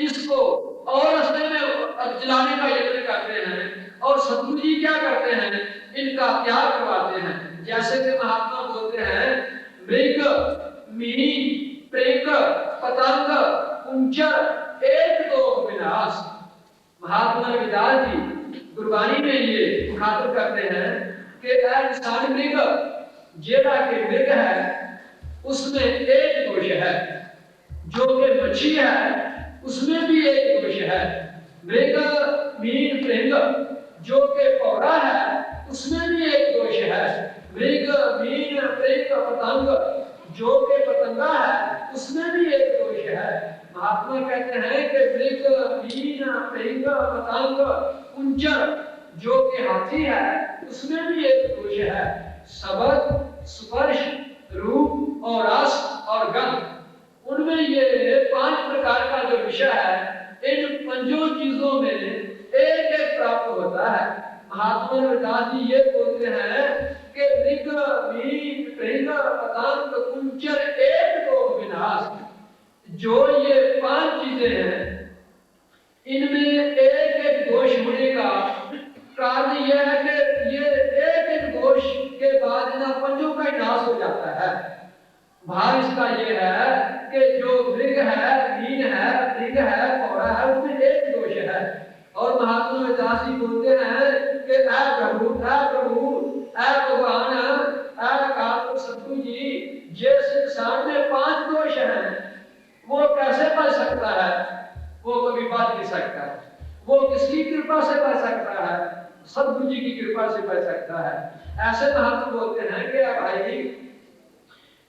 इसको और रास्ते में जलाने का यत्न करते हैं और शत्रु जी क्या करते हैं, इनका त्याग करवाते हैं। जैसे कि महात्मा बोलते हैं मृग मीन प्रेक पतंग कुंचर एक दो विनाश। महात्मा रविदास जी गुरबाणी में ये खातिर करते हैं कि इंसान मृग जेड़ा के मृग है उसमें एक दोष है, जो कि मच्छी है उसमें भी एक दोष है। मृग मीन प्रेंग जो कि पौड़ा है उसमें भी एक दोष है। मृग मीन प्रेंग पतंग जो कि पतंगा है उसमें भी एक दोष है। महात्मा कहते हैं कि मृग मीन प्रेंग पतंग कुंचर जो कि हाथी है उसमें भी एक दोष है। शब्द स्पर्श रूप और रस और गंध उनमें ये 5 प्रकार का जो विषय है, इन 5 चीजों में एक एक प्राप्त होता है। महात्मा रविदास जी ये बोलते हैं कि मृग मीन प्रेंग पतंग कुंचर एक दो विनाश। जो ये 5 चीजें हैं इनमें एक एक दोष होने का कारण यह है कि ये एक एक दोष के बाद इन 5 का नाश हो जाता है। भाव इसका ये है कि जो मृग है मीन है मृग है पौड़ा है उसमें एक दोष है। और महात्मा रविदास जी बोलते हैं कि ऐ प्रभु ऐ भगवान ऐ काल सतगुरु जी, जिस इंसान में 5 दोष हैं वो कैसे बच सकता है? वो कभी बच नहीं सकता। वो किसकी कृपा से बच सकता है? सतगुरु जी की कृपा से बच सकता है। ऐसे महात्मा बोलते हैं कि भाई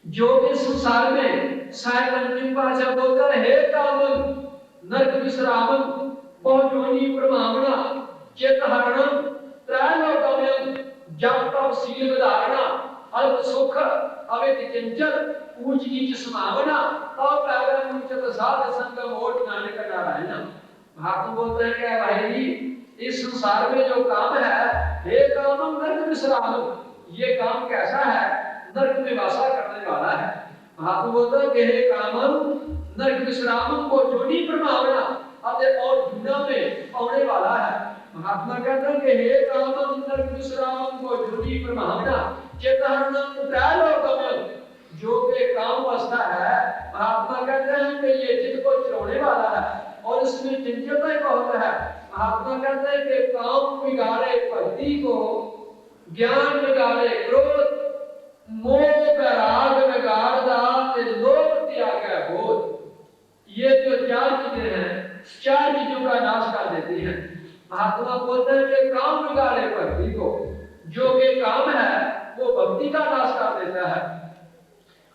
जो इस संसार में शायद अंतिम पाशा बोलता है, हे कामन नरक विश्रामन बहुजोनी प्रमावना चेतहरणम त्रैलोकमयम जप तप शील धारणा अल्प सुख अवित चंचल ऊंच नीच समावना और पैगम उच्चत साध संगम ओट नानक नारायण। महात्मा बोलते हैं कि भाई इस संसार में जो काम है, हे कामन नरक विश्रामन, ये काम कैसा है? नरक में वासा करने वाला है। महात्मा बोलता है कि हे कामन नरक विश्रामन को जोनी प्रमावना और जूना में पाने वाला है। महात्मा कहते हैं कि हे कामन नरक विश्रामन को जोनी प्रमावना चेतहरणम त्रैलोकमयम, जो के काम अवस्था है। महात्मा कहते हैं कि ये चित्त को चुराने वाला है और इसमें चंचलता बहुत है। महात्मा कहते हैं कि काम बिगाड़े भक्ति को, ज्ञान बिगाड़े क्रोध, मोह वैराग बिगाड़दा ते लोभ त्याग बोध। ये जो 4 चीजें हैं 4 चीजों का नाश कर देती हैं। महात्मा बोलते हैं कि काम बिगाड़े भक्ति को, जो कि काम है वो भक्ति का नाश कर देता है।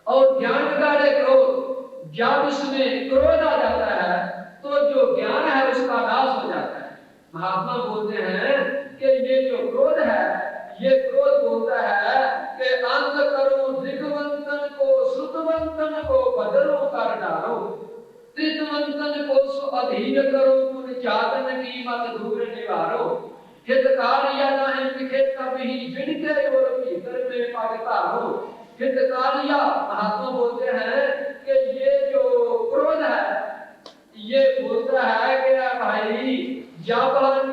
और ज्ञान बिगाड़े क्रोध, जब इसमें क्रोध आ जाता है तो जो ज्ञान है उसका नाश हो जाता है। महात्मा बोलते हैं कि ये जो क्रोध है, ये क्रोध बोलता है कि अंध करो दिग्वंतन को, श्रुतवंतन को बदलो कर डालो, त्रितवंतन को सो अधीन करो, पुन चातन की मत दूर निवारो, हितकार या ना है लिखे कभी जिनके और भीतर में पागता हो। हितकार या महात्मा बोलते हैं कि ये जो क्रोध है ये बोलता है कि भाई जब हम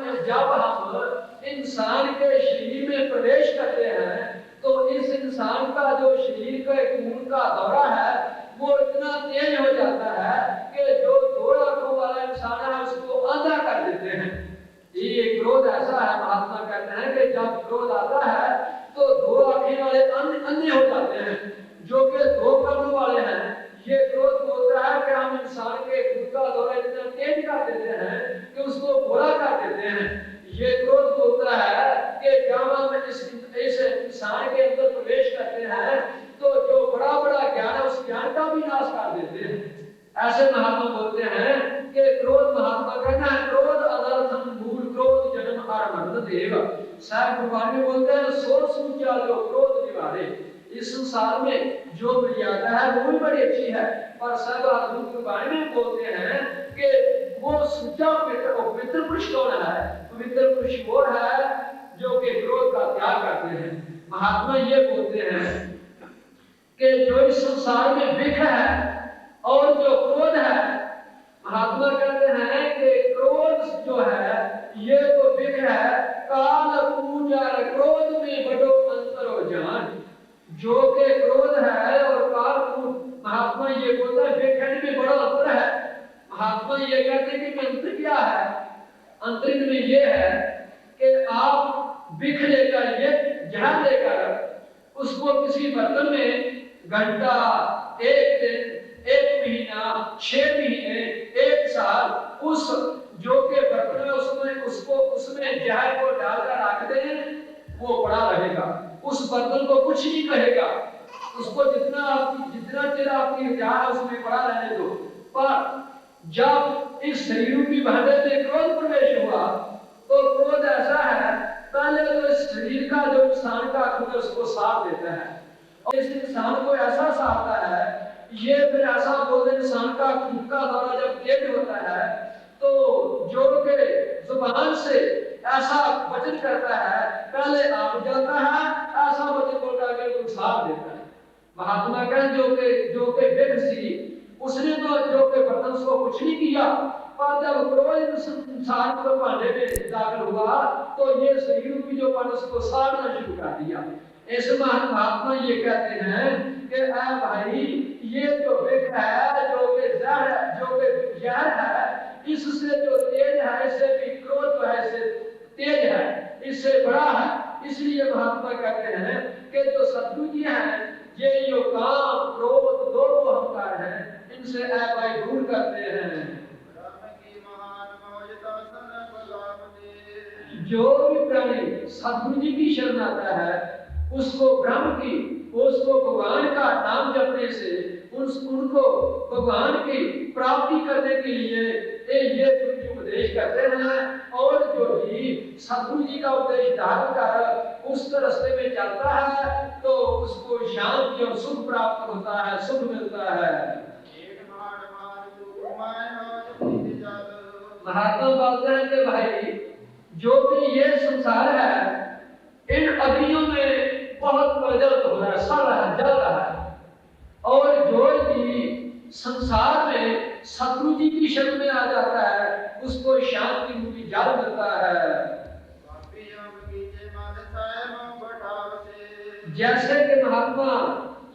इंसान के शरीर में प्रवेश करते हैं तो इस इंसान का जो शरीर का खून का दौरा है वो इतना तेज हो जाता है कि जो 2 आंखों वाला इंसान है उसको अंधा कर देते हैं। ये क्रोध ऐसा है, महात्मा कहते हैं कि जब क्रोध आता है तो 2 आंखें वाले अंधे हो जाते हैं, जो कि 2 कानों वाले हैं। ये क्रोध बोलता है कि हम इंसान के खून का दौरा इतना तेज कर देते हैं कि उसको बोला कर देते हैं। ये क्रोध बोलता है कि जब हम इस इंसान के अंदर प्रवेश करते हैं तो जो बड़ा बड़ा ज्ञान है उस ज्ञान का भी नाश कर देते हैं। ऐसे महात्मा बोलते हैं कि क्रोध, महात्मा कहना है क्रोध अनर्थम मूल क्रोध जन्म और मरण देव। साहब गुरबाणी में बोलते हैं सो सूचा जो क्रोध निवारे। इस संसार में जो मर्यादा है वो भी बड़ी अच्छी है, पर सब आधुनिक गुरबाणी में बोलते हैं कि वो सूचा पवित्र पुरुष कौन है? पवित्र पुरुष वो है जो कि क्रोध का त्याग करते हैं। महात्मा ये बोलते हैं कि जो इस संसार में विघ्न है और जो क्रोध है महात्मा ये कहते हैं कि मंत्र क्या है? अंतरिक्ष में ये है कि आप बिख लेकर, ये जहर लेकर उसको किसी बर्तन में घंटा, एक दिन, एक महीना, 6 महीने, 1 साल उस जो के बर्तन में उसमें जहर को डालकर रख दें, वो पड़ा रहेगा, उस बर्तन को कुछ नहीं कहेगा, उसको जितना चिर आपकी जहर उसमें पड़ा रहने दो। पर जब इस शरीर की भांडे में क्रोध प्रवेश हुआ तो क्रोध ऐसा है, पहले तो इस शरीर का जो इंसान का खून उसको साफ देता है और इस इंसान को ऐसा साफता है, ये फिर ऐसा बोलते इंसान का खून का दौरा जब तेज होता है तो जोड़ के जुबान से ऐसा वचन करता है, पहले आप जाता है, ऐसा वचन बोलकर आगे साफ देता है। महात्मा कहते जो के व्यक्ति उसने तो जो के बर्तन को कुछ नहीं किया, पर जब क्रोध संसार को भांडे में दाखिल हुआ तो ये शरीर की जो पानी उसको साड़ना शुरू कर दिया। इस महात्मा ये कहते हैं कि ऐ भाई, ये जो विष है, जो के जहर है, जो के जहर है, इससे जो तेज है, इससे भी क्रोध जो है इससे तेज है, इससे बड़ा है। इसलिए महात्मा कहते हैं कि जो शत्रु जी हैं, ये जो काम, क्रोध, लोभ, अहंकार है, इनसे ऐ भाई दूर करते हैं। जो भी प्राणी सतगुरु जी की शरण आता है, उसको ब्रह्म की, उसको भगवान का नाम जपने से उनको भगवान की प्राप्ति करने के लिए ये उपदेश करते हैं। और जो भी सतगुरु जी का उपदेश धारण कर उस रास्ते में चलता है तो उसको शांति और सुख प्राप्त होता है, सुख मिलता है। महात्मा बोलते हैं कि भाई, जो कि ये संसार है, इन अग्नियों में बहुत प्रज्वलित हो रहा है, सड़ रहा है, जल रहा है। और जो भी संसार में सतगुरु जी की शरण में आ जाता है, उसको शांति रूपी जल मिलता है। जैसे कि महात्मा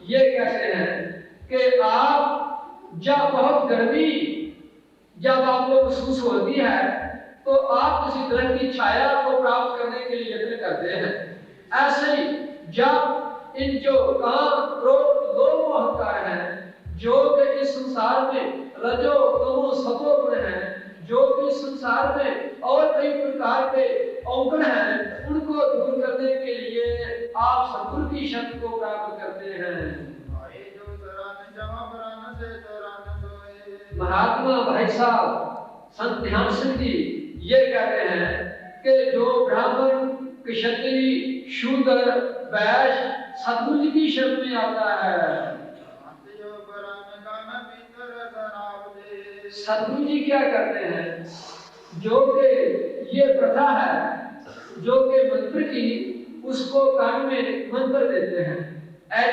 ये कहते हैं कि आप जब बहुत गर्मी जब आपको महसूस होती है तो आप किसी तरह की छाया को प्राप्त करने के लिए यत्न करते हैं। ऐसे ही जब इन जो काम, क्रोध, लोभ, अहंकार हैं, जो कि इस संसार में रजो, तमो, सतो गुण हैं, जो कि संसार में और कई प्रकार के अवगुण हैं, उनको दूर करने के लिए आप सतगुरु की शक्ति को प्राप्त करते हैं। महात्मा भाई साहब संत ध्यान सिंह जी ये कहते हैं कि जो ब्राह्मण, क्षत्रिय, शूद्र, वैश्य सतगुरु जी की शरण में आता है, सतगुरु जी क्या करते हैं, जो के ये प्रथा है, जो के मंत्र की, उसको कान में मंत्र देते हैं।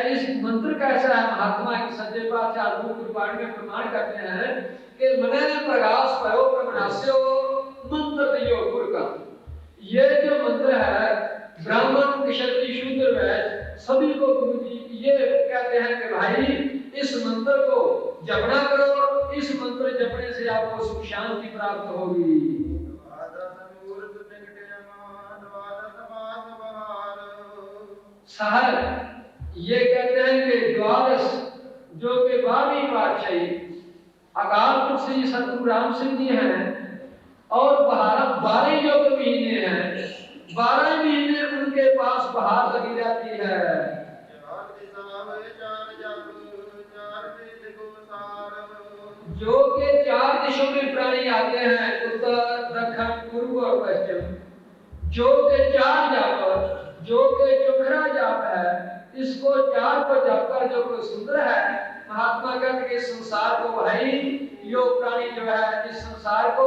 इस मंत्र कैसा है, महात्मा के सच्चे पातशाह गुरबाणी में प्रमाण करते हैं कि मने प्रकाश भयो प्रमनास्यो मंत्र दियो गुर का। ये जो मंत्र है, ब्राह्मण, क्षत्रिय, शूद्र, वैश्य सभी को गुरु जी ये कहते हैं कि भाई इस मंत्र को जपना करो, इस मंत्र जपने से आपको सुख शांति प्राप्त होगी। साहब ये कहते हैं कि द्वादश जो के 12वीं पातशाही अकाल पुरख श्री सतगुरु राम सिंह जी हैं और 12 जो के महीने हैं, 12 महीने उनके पास बहार लगी रहती है। जो के 4 दिशों में प्राणी आते हैं, उत्तर, दक्षिण, पूर्व और पश्चिम। जो के 4 जाप, जो के चोखरा जाप है, इसको 4 को जप कर जो कोई सुंदर है, महात्मा कहते हैं संसार को भाई यो प्राणी जो है, इस संसार को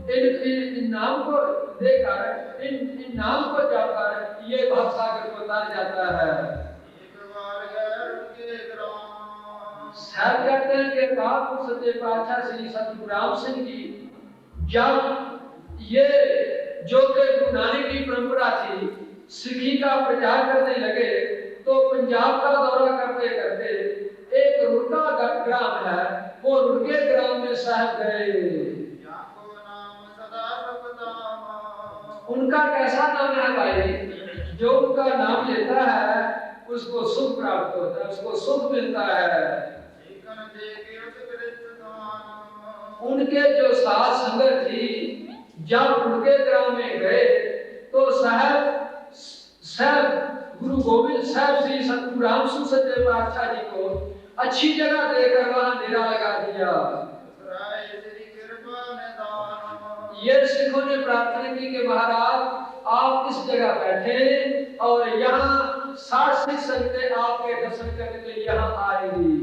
इन नाम को देकर, इन नाम को जाकर ये भवसागर को तर जाता है। साहब कहते हैं कि काल सच्चे पातशाह श्री सतगुरु राम सिंह जी जब ये जो कि गुरु नानक की परंपरा थी, सिखी का प्रचार करने लगे तो पंजाब का दौरा करते करते एक रुड़का ग्राम है, वो रुड़के ग्राम में साहब गए। उनका कैसा नाम है भाई? जो उनका नाम लेता है उसको सुख प्राप्त होता है, उसको सुख मिलता है। उनके जो साथ संगत थी, जब उनके ग्राम में गए तो साहब गुरु गोविंद साहब श्री सतगुरु रामसु सच्चे पातशाह जी को अच्छी जगह देकर वहां डेरा लगा दिया। ये सिखों ने प्रार्थना की कि महाराज आप इस जगह बैठे और यहाँ 60 सिख संगतें आपके दर्शन करने के लिए यहाँ आएगी।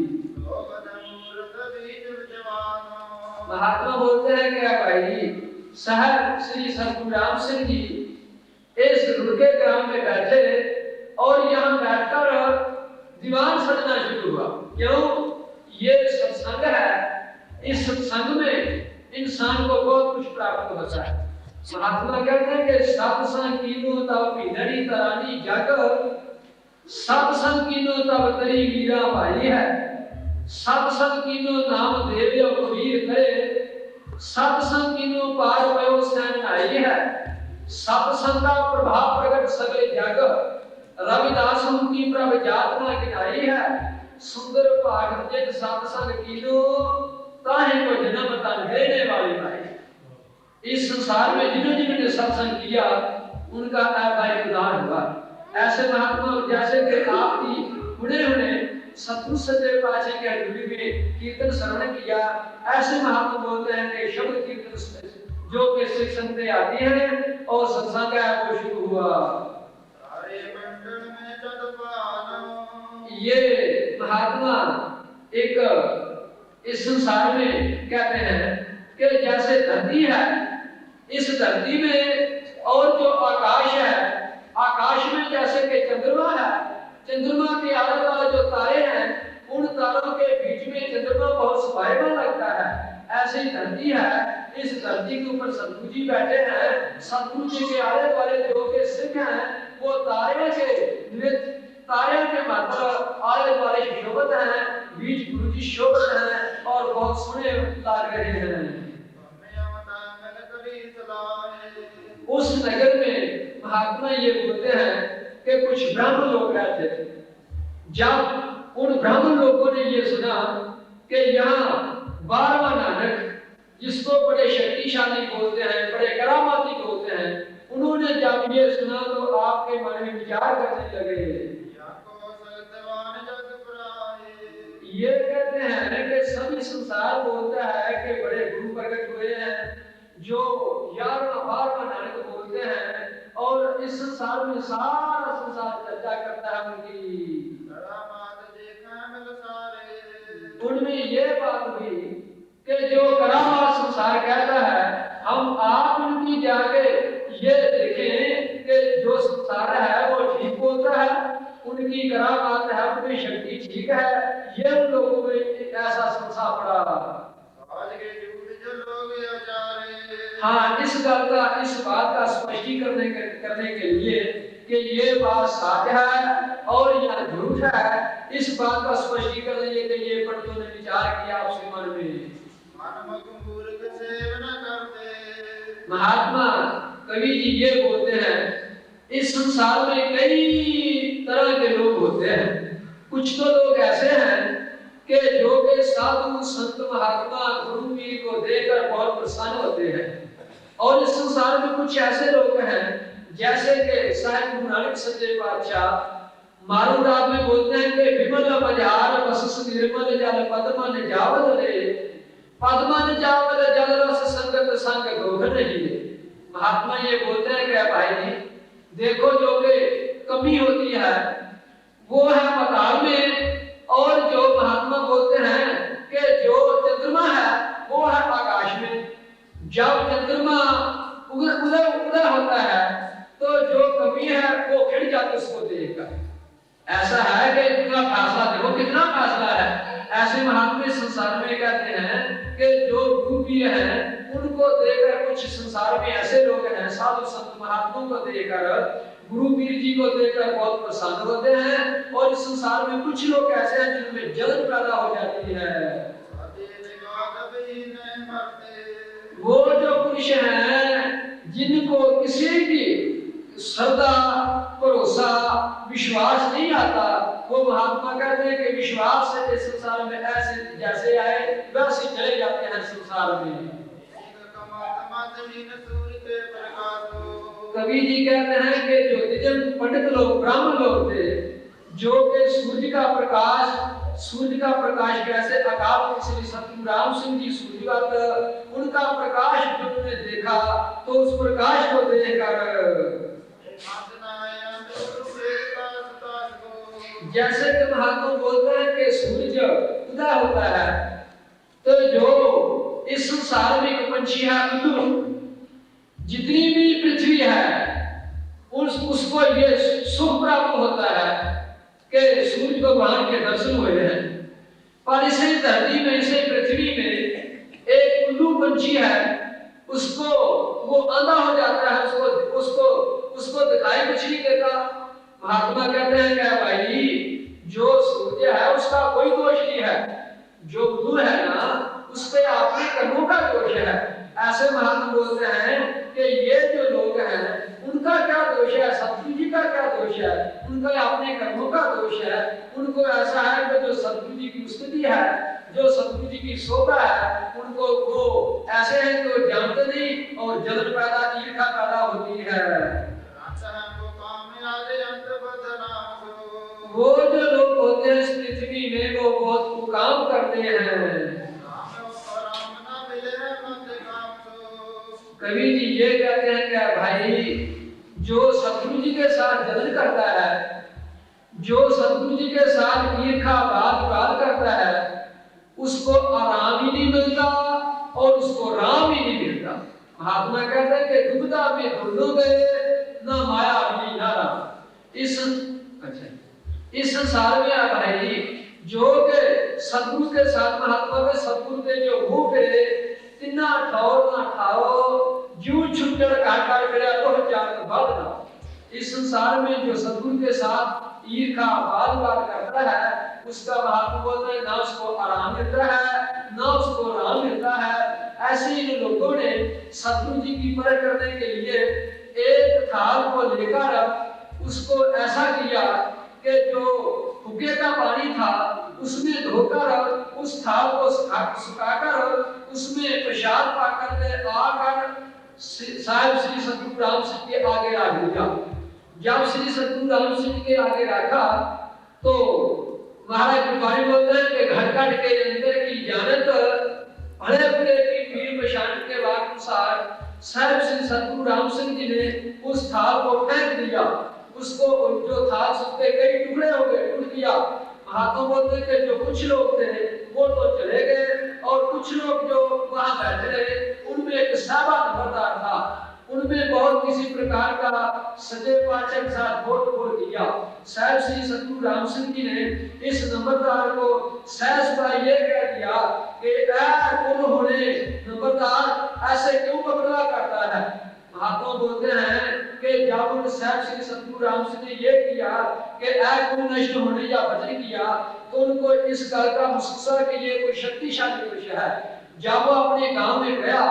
महात्मा बोलते हैं क्या भाई? साहब श्री सतगुरु राम सिंह जी इस रुड़के ग्राम में बैठे और यहाँ बैठकर दीवान सजना शुरू हुआ। क्यों? ये सत्संग है, इस सत्संग में इंसान को बहुत कुछ प्राप्त होता है। महात्मा कहते हैं कि सत्संग कीनो तब पीनड़ी तरानी जग, सत्संग कीनो तब तरी मीरा भाई है, सत्संग कीनो नाम देव कबीर करे, सत्संग कीनो पार पयो सैन आई है, सत्संग का प्रभाव प्रकट सगले जग, रविदास उनकी प्रभ जात ना गिनाई है, सुंदर पाठ जित सत्संग कीनो ताहे को जन्म तन देने वाली भाई। इस संसार में जिन्होंने सत्संग किया उनका भाई उदार हुआ। ऐसे महात्मा जैसे कि आप भी हुने सतगुरु सच्चे पातशाह के हजूरी में कीर्तन श्रवण किया, ऐसे महात्मा बोलते हैं कि शब्द कीर्तन जो कि सिख संगतें आती हैं और सत्संग है वो शुरू हुआ। ये महात्मा एक इस संसार में कहते हैं कि जैसे धरती है, इस धरती में और जो आकाश है, आकाश में जैसे कि चंद्रमा है, चंद्रमा के आले दुआले जो तारे हैं, उन तारों के बीच में चंद्रमा बहुत सुहावना लगता है। ऐसी धरती है, इस धरती के ऊपर सतगुरु जी बैठे हैं। सतगुरु जी के आले दुआले जो के सिख हैं वो तारे के मतलब आले दुआले शोभित हैं, बीच गुरु जी शोभित हैं और बहुत सोहने लग रहे हैं। उस नगर में महात्मा ये बोलते हैं कि कुछ ब्राह्मण लोग रहते थे। जब उन ब्राह्मण लोगों ने ये सुना कि यहाँ 12वां नानक, जिसको बड़े शक्तिशाली बोलते हैं, बड़े करामाती बोलते हैं, उन्होंने जब ये सुना तो आपके मन में विचार करने लगे। ये कहते हैं कि सभी संसार बोलता है कि बड़े गुरु प्रकट हुए हैं, जो 11वां 12वां नानक बोलते हैं और इस संसार में सारा संसार चर्चा करता है उनकी। उनमें ये बात हुई कि जो करामात संसार कहता है, हम आप उनकी जाके ये देखें कि जो संसार है वो ठीक बोलता है, उनकी करामात है, उनकी शक्ति ठीक है, ये उन लोगों में ऐसा संसार पड़ा। हाँ, इस बात का स्पष्टीकरण करने के लिए कि ये बात सत्य है और यह झूठ है, इस बात का स्पष्टीकरण ये कि ये पंडितों ने विचार किया आपके मन में। महात्मा कवि जी ये बोलते हैं, इस संसार में कई तरह के लोग होते हैं। कुछ तो लोग ऐसे हैं कि जो के साधु संत महात्मा गुरु पीर को देखकर बहुत प्रसन्न होते हैं, और इस संसार में कुछ ऐसे लोग हैं जैसे कि साहिब गुरु नानक सच्चे पातशाह मारू राग में बोलते हैं कि विमल बजार बसस निर्मल जल पद्मन जावल रे, पद्मन जावल जल रस संगत संग दोह नहीं रे। महात्मा ये बोलते हैं कि भाई जी देखो, जो के कमी होती है वो है मकान में, और जो महात्मा बोलते हैं कि जो चंद्रमा है वो है आकाश में। जब चंद्रमा उदय होता है तो जो कमी है वो खिड़ जाती उसको देखकर। ऐसा है कि इतना फासला, देखो कितना फासला है। ऐसे महात्मा संसार में कहते हैं कि जो रूपी हैं उनको देखकर, कुछ संसार में ऐसे लोग हैं साधु संत महात्माओं को देखकर गुरु पीर जी को देखकर बहुत प्रसन्न होते हैं। और इस संसार में कुछ लोग ऐसे हैं जिनमें जलन पैदा हो जाती है। वो जो पुरुष हैं जिनको किसी की श्रद्धा, भरोसा, विश्वास नहीं आता, वो महात्मा कहते हैं कि विश्वास से इस संसार में ऐसे जैसे आए वैसे चले जाते हैं संसार में। कवि जी कहते हैं कि जो द्विजन पंडित लोग, ब्राह्मण लोग थे, जो कि सूर्य का प्रकाश कैसे अकाल पुरुष श्री सतगुरु राम सिंह जी सूर्यवत, उनका प्रकाश जब उन्होंने देखा तो उस प्रकाश को देखकर जैसे कि महात्मा बोलते हैं कि सूर्य उदय होता है तो जो इस संसार में एक पंछी है, जितनी भी पृथ्वी है उसको ये सुख प्राप्त होता है कि सूर्य भगवान के दर्शन हुए हैं। पर इसे धरती में, इसे पृथ्वी में एक उल्लू पंछी है, उसको वो अंधा हो जाता है, उसको दिखाई कुछ नहीं देता। महात्मा कहते हैं क्या भाई, जो सूर्य है उसका कोई दोष नहीं है, जो उल्लू है ना उस पे आपके कर्मों का दोष है। ऐसे महात्मा बोलते हैं कि ये जो लोग हैं उनका क्या दोष है, सतगुरु जी का क्या दोष है, उनका अपने कर्मों का दोष है। उनको ऐसा है कि जो सतगुरु जी की स्तुति है, जो सतगुरु जी की शोभा है, उनको वो ऐसे हैं कि वो जानते नहीं और जलन पैदा, ईर्ष्या पैदा होती है। वो जो लोग होते हैं इस पृथ्वी में वो बहुत काम करते हैं। कवि जी ये कहते हैं क्या भाई, जो सतगुरु जी के साथ जलन करता है, जो सतगुरु जी के साथ ईर्ष्या वाद करता है, उसको आराम ही नहीं मिलता और उसको राम ही नहीं मिलता। महात्मा कहते हैं कि दुविधा में दोनों गए, ना माया भी ना राम। इस संसार में आ भाई जो के सतगुरु के साथ, महात्मा के सतगुरु के जो मुंह पे तिना ठौर ना खाओ, जू छुट्टड़ काट करे तो चार बात ना। इस संसार में जो सतगुरु के साथ ईर्ष्या बात करता है उसका महात्मा बोलते हैं ना उसको आराम मिलता है ना उसको राम मिलता है। ऐसे ही लोगों ने सतगुरु जी की परख करने के लिए एक थाल को लेकर उसको ऐसा किया कि जो फुके का पानी था उसमें धोकर उस थाल को सुखाकर उसमें प्रसाद पाकर आकर साहिब श्री सतगुरु राम सिंह के आगे रख दिया। जब श्री सतगुरु राम सिंह के आगे रखा तो महाराज गुरबाणी बोलते हैं कि घट के अंदर की जानत भले बुरे की पीर पहचान के बाद अनुसार साहिब श्री सतगुरु राम सिंह जी ने उस थाल को फेंक दिया। उसको जो थाल सबके कई टुकड़े हो गए, टूट गया। महात्मा बोलते कि जो कुछ लोग थे वो तो चले गए और कुछ लोग जो वहां बैठे रहे उनमें एक साबा नंबरदार था, उनमें बहुत किसी प्रकार का सजे पाचक साथ बोल दिया। साहब श्री सतगुरु राम सिंह जी ने इस नंबरदार को सहज ये कह दिया कि उन्होंने नंबरदार ऐसे क्यों बकरा करता है। महात्मा बोलते हैं कि जब उन साहब श्री सतगुरु राम सिंह ने ये किया कि गुरु नष्ट होने या भजन किया तो उनको इस गल का महसूस कि ये कोई शक्तिशाली पुरुष है। जब वो अपने गांव में गया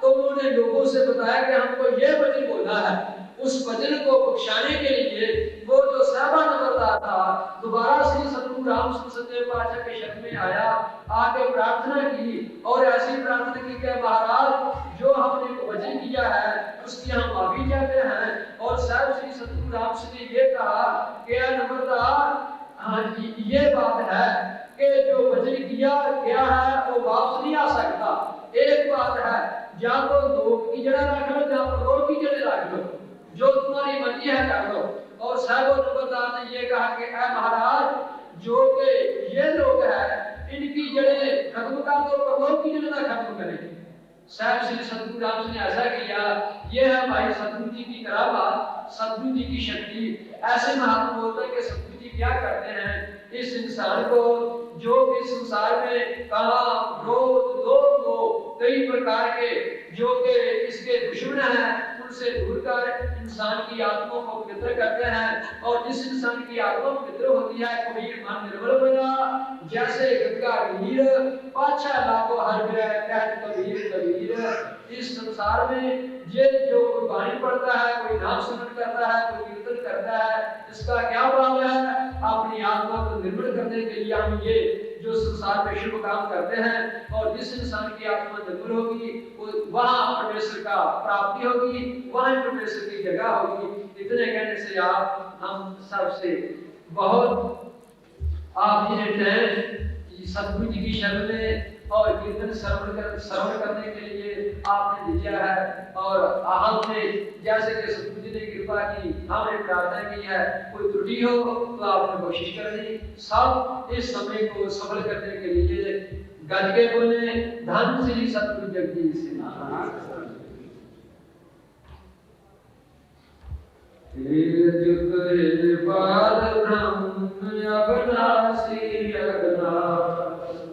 तो उन्होंने लोगों से बताया कि हमको ये भजन बोलना है। उस भजन को बख्शाने के लिए वो जो साहबा नंबरदार था दोबारा श्री सतगुरु राम सिंह सच्चे पातशाह के शरण में आया, आके प्रार्थना की और ऐसी प्रार्थना की कि महाराज जो हमने भजन किया है उसकी हम माफी चाहते हैं। और साहब श्री सतगुरु राम सिंह ने ये कहा कि नंबरदार हाँ ये बात है कि जो भजन किया गया है वो वापस नहीं आ सकता। एक बात है, या तो लोग की जगह रख लो या तो लोग की जगह रख लो, जो तुम्हारी मर्जी है कर लो। और साहब नंबरदार ने ये कहा कि महाराज जो के ये लोग हैं इनकी जड़ें खत्म कर दो पर लोग की जड़ें ना खत्म करें। साहब श्री सतगुरु राम सिंह ने ऐसा किया। ये है भाई सतगुरु जी की करामात, सतगुरु जी की शक्ति। ऐसे महात्मा बोलते हैं कि सतगुरु जी क्या करते हैं इस इंसान को जो इस संसार में काम, क्रोध, लोभ, कई प्रकार के जो के इसके दुश्मन हैं उनसे दूर कर इंसान की आत्मा को पवित्र करते हैं। और जिस इंसान की आत्मा पवित्र होती है, कबीर मन निर्मल बना, जैसे गंगा नीर पाछा लाखों हर ग्रह कहत कबीर कबीर। इस संसार में ये जो कोई वाणी पढ़ता है, कोई नाम स्मरण करता है, कोई कीर्तन करता है, इसका क्या भाव है? अपनी आत्मा को निर्मल करने के लिए हम ये जो संसार में शुभ काम करते हैं। और जिस इंसान की आत्मा निर्मल होगी, वहां परमेश्वर का प्राप्ति होगी, वहां परमेश्वर की जगह होगी। इतने कहने से आप हम सबसे बहुत आप ये सतगुरु जी की शरण में और कीर्तन श्रवण करने के लिए आपने दिया है। और हमने जैसे कि सतगुरु जी ने कृपा की, हमने प्रार्थना की है, कोई त्रुटि हो तो आपने कोशिश करनी। सब इस समय को सफल करने के लिए गज के बोले धन श्री सतगुरु जगदीश सिंह। अविनाशी अगना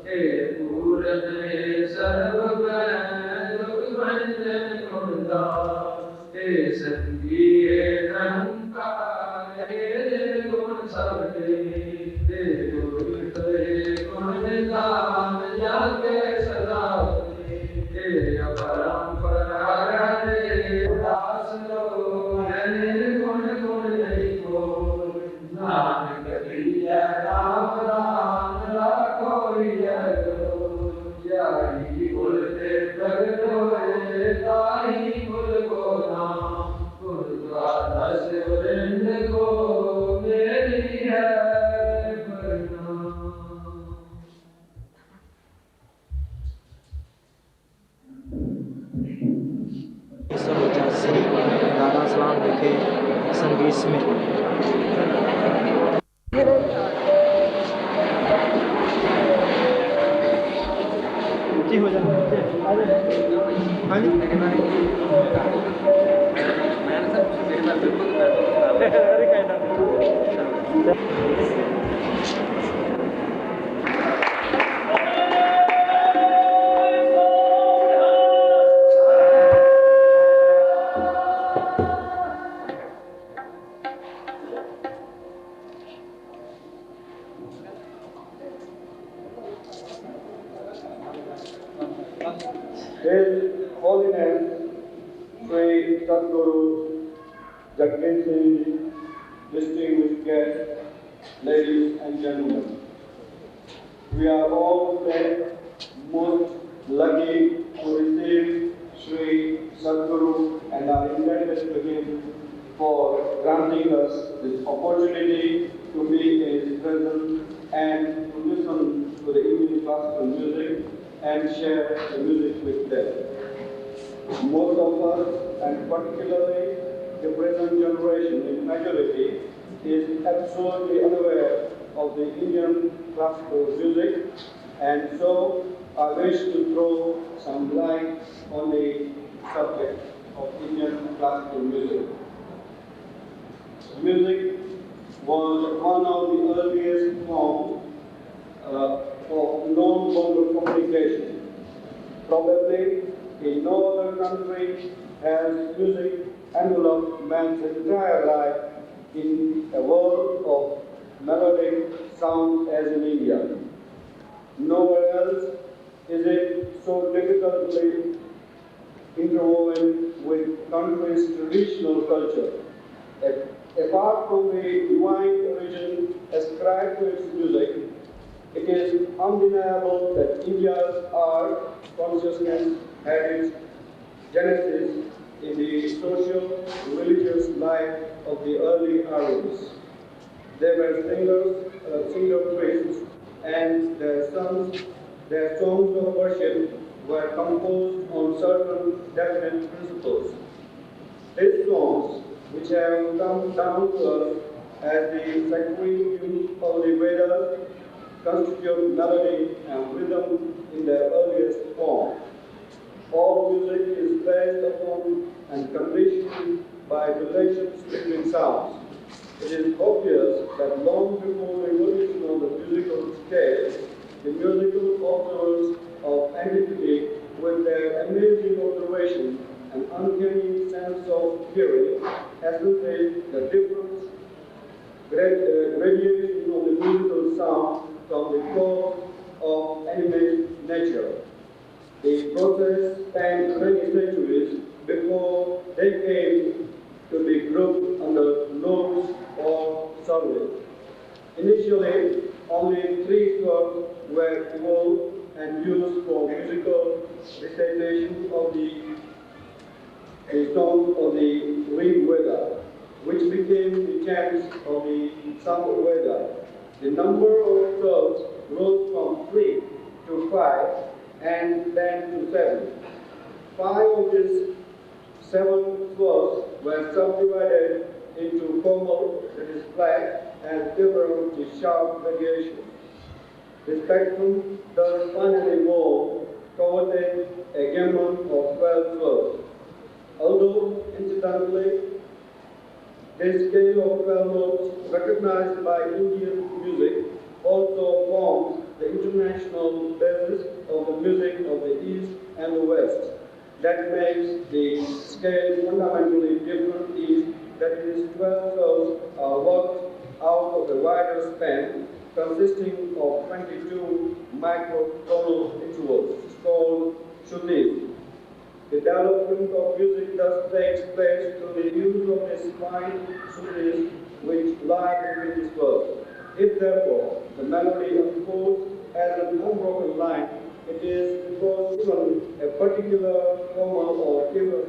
हे पूरन सर्व भंजन गुणदा हे संगी हे निरंकार हे गुण सबके हे गुण निदान जाके सदा हे अपरंपरा रे दास लो निर्गुण गुण नहीं को नानक दिया राम दान लाखो यारी बोलते प्रगट होए ताही कुल को नाम गुरुद्वादश वृंद को मेरी है प्रणाम। दादा सलाम लिखे संगीत में हो His Holiness Sri Sadguru Jagdish Singh, distinguished guests, ladies and gentlemen, we are all most lucky to receive Sri Sadguru and are indebted to him for granting us this opportunity to be in his presence and to listen to the Indian classical music and share the music with them. Most of us, and particularly the present generation in majority, is absolutely unaware of the Indian classical music, and so I wish to throw some light on the subject of Indian classical music. Music was one of the earliest forms of non-verbal communication. Probably in no other country has music enveloped man's entire life in a world of melodic sound as in India. Nowhere else is it so difficultly interwoven with country's traditional culture. Apart from the divine origin ascribed to its music, it is undeniable that India's art consciousness had its genesis in the social, religious life of the early Aryans. They were singer priests, and their songs of worship were composed on certain definite principles. These songs, which have come down to us as the sacred hymns of the Vedas, constitute melody and rhythm in their earliest form. All music is based upon and conditioned by relations between sounds. It is obvious that long before the evolution of the musical scale, the musical observers of antiquity, with their amazing observation, an uncanny sense of hearing, accentuate the different gradation of the musical sound from the cause of animate nature. The process spanned many centuries before they came to be grouped under notes or surveys. Initially, only three swords were evolved and used for musical recitation of the songs of the Rig Veda, which became the chants of the Samveda Veda. The number of swords rose from 3 to 5 and then to 7. 5 of these 7 swords were subdivided into formal, that is flat, and different is sharp variations. The spectrum thus finally evolved covered a gamut of 12 swords. Although, incidentally, this scale of 12 notes recognized by Indian music also forms the international basis of the music of the East and the West. That makes the scale fundamentally different is that it is 12 tones are worked out of a wider span consisting of 22 microtonal intervals called shrutis. The development of music thus takes place through the use of a spine shrutis which lie between these words. If therefore the melody unfolds as an unbroken line, it is because even a particular comma or given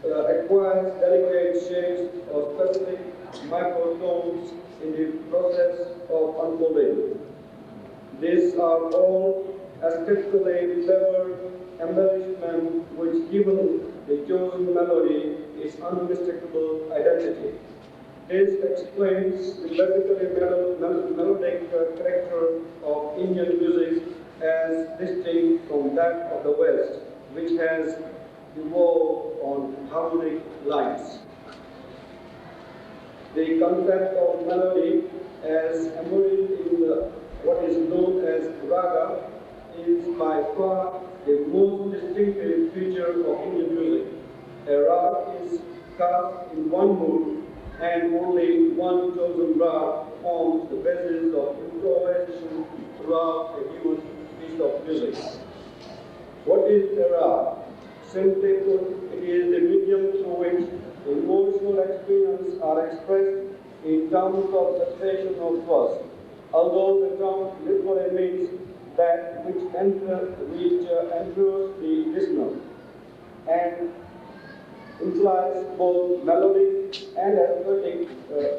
acquires delicate shapes or specific microtones in the process of unfolding. These are all aesthetically clever embellishments which, given the chosen melody, is unmistakable identity. This explains the basically melodic character of Indian music as distinct from that of the West, which has evolved on harmonic lines. The concept of melody as embodied in what is known as raga is by far the most distinctive feature of Indian music. A rag is cast in one mood and only one chosen rag forms the basis of improvisation throughout a given piece of music. What is a rag? Simply put, it is the medium through which emotional experiences are expressed in terms of succession of first. Although the term literally means that which enters the listener and implies both melodic and aesthetic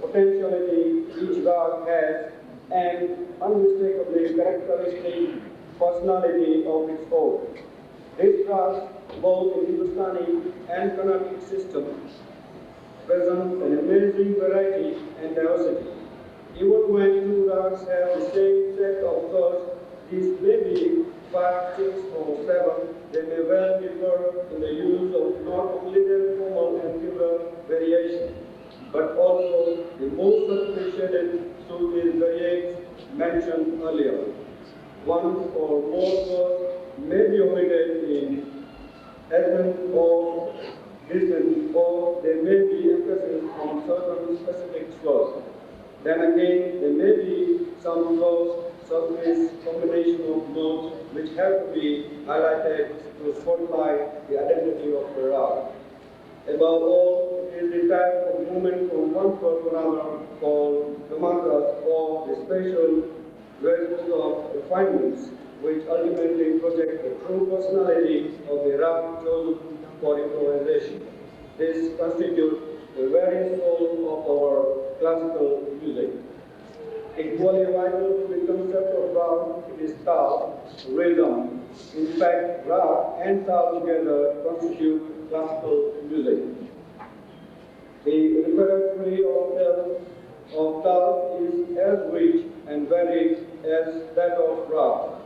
potentiality each rag has and unmistakably characteristic personality of its own. This rags, both in Hindustani and Carnatic systems, present an amazing variety and diversity. Even when two rags have the same set of chords, these may be 5, 6, or 7, they may well differ in the use of not only their formal and figural variation, but also the most appreciated Sufis variants mentioned earlier. One or more chords may be omitted in essence or distance, or there may be emphasis on certain specific chords. Then again, there may be some chords surface combination of notes which have to be highlighted to spotlight the identity of the rag. Above all, it is the type of movement from one chord to another called gamakas, or the special versions of refinements which ultimately project the true personality of the rag chosen for improvisation. This constitutes the very soul of our classical music. Equally vital to the concept of rag is tal, rhythm. In fact, rag and tal together constitute classical music. The repertoire of tal is as rich and varied as that of rag.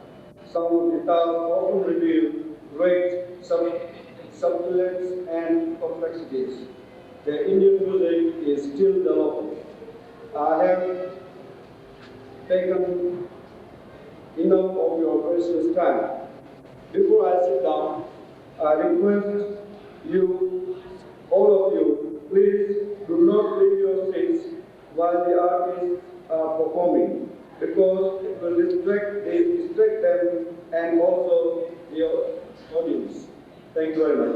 Some of the tal often reveal great subtleties and complexities. The Indian music is still developing. I have taken enough of your precious time. Before I sit down, I request you, all of you, please do not leave your seats while the artists are performing, because it will distract them and also your audience. Thank you very much.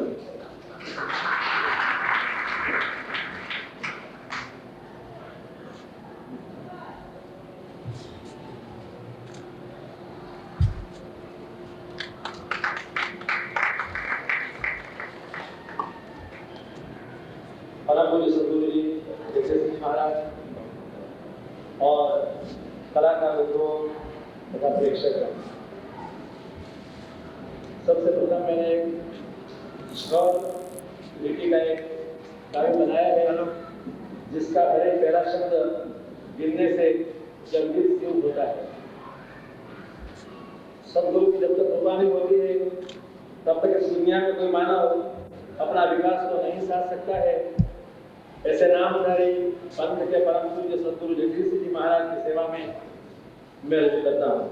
परम पूज्य सद्गुरु जी, जगदीश जी महाराज और कलाकार मित्रों तथा प्रेक्षक, सबसे प्रथम मैंने स्वर लिपि का एक काव्य बनाया है, जिसका हर एक पहला शब्द गिनने से जगदीश शुरू होता है। सद्गुरु की जब तक कृपा नहीं होती है, तब तक इस दुनिया में कोई मानव अपना विकास तो नहीं साध सकता है। ऐसे नामधारी पंथ के परम पूज्य सद्गुरु जगदीश जी महाराज की सेवा में मैं रजू करता हूँ।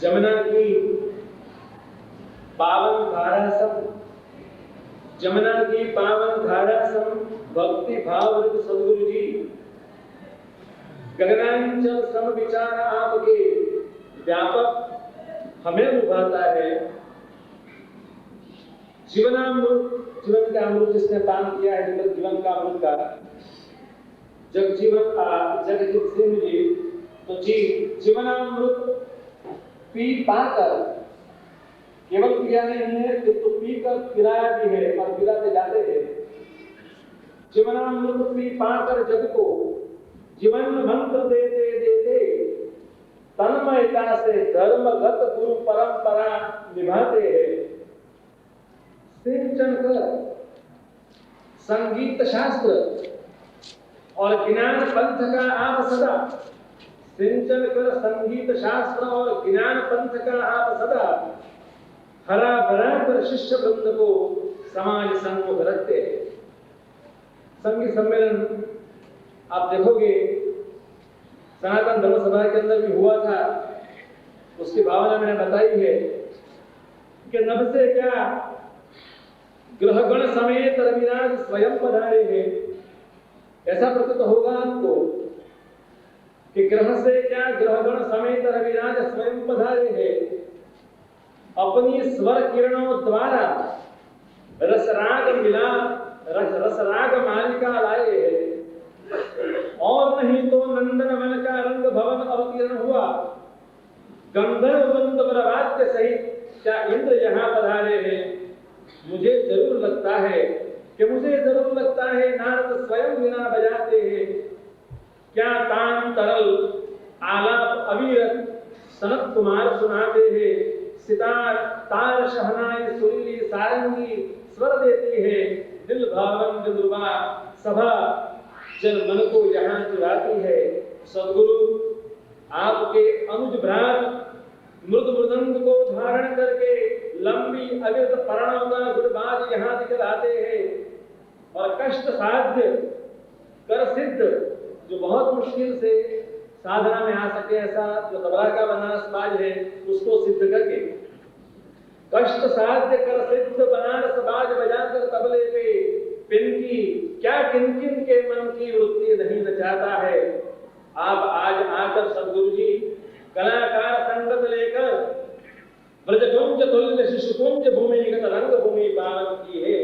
जमुना की पावन धारा सम, जमुना की पावन धारा सम भक्ति भाव रत सद्गुरु जी, गगनांचल सम विचार आपके व्यापक हमें लुभाता है। जीवनामृत, जीवन का अमृत जिसने पान किया है, जीवन का अमृत का जगजीत सिंह जी, तो जी जीवनामृत पी पाकर केवल पिया नहीं है, तो पीकर पिलाया भी है और पिलाते जाते हैं। जीवनामृत पी पाकर जग को जीवन मंत्र देते देते तन्मयता से धर्मगत गुरु परंपरा निभाते हैं। सिंचन कर संगीत शास्त्र और ज्ञान पंथ का आप सदा, सिंचन कर संगीत शास्त्र और ज्ञान पंथ का आप सदा हरा भरा कर शिष्य वृंद को समाज सन्मुख रखते हैं। संगीत सम्मेलन आप देखोगे सनातन धर्म सभा के अंदर भी हुआ था, उसकी भावना मैंने बताई है कि नभ से क्या ग्रहगण समेत रविराज स्वयं पधारे हैं। ऐसा प्रतीत होगा आपको कि ग्रह से क्या ग्रहगण समेत रविराज स्वयं पधारे हैं। अपनी स्वर किरणों द्वारा रसराग मिला, रसराग मालिका लाए हैं। और नहीं तो नंदन वन का रंग भवन अवतीर्ण हुआ। गंधर्व वृंद प्रवाद्य सहित क्या इंद्र यहाँ पधारे हैं। मुझे जरूर लगता है नारद स्वयं वीणा बजाते हैं। क्या तान तरल आलाप अविरत सनत कुमार सुनाते हैं। सितार तार शहनाई सुरीली सारंगी स्वर देती है। दिल भावन दिलरुबा सभा जन मन को यहाँ चुराती है। सद्गुरु आपके अनुज भ्रात मृद मृदंग को धारण करके लंबी अविरत पर्णों का गुणबाज यहाँ दिखलाते हैं। और कष्ट साध्य कर सिद्ध, जो बहुत मुश्किल से साधना में आ सके, ऐसा जो तबला का बनारस बाज है उसको सिद्ध करके, कष्ट साध्य कर सिद्ध बनारस बाज बजाकर तबले पे पिनकी क्या किन-किन के मन की वृत्ति नहीं नचाता है। आप आज आकर सद्गुरु जी कलाकार संगत लेकर ब्रजकुंज तुल्य शिशुकुंज भूमिगत रंग भूमि पावन की है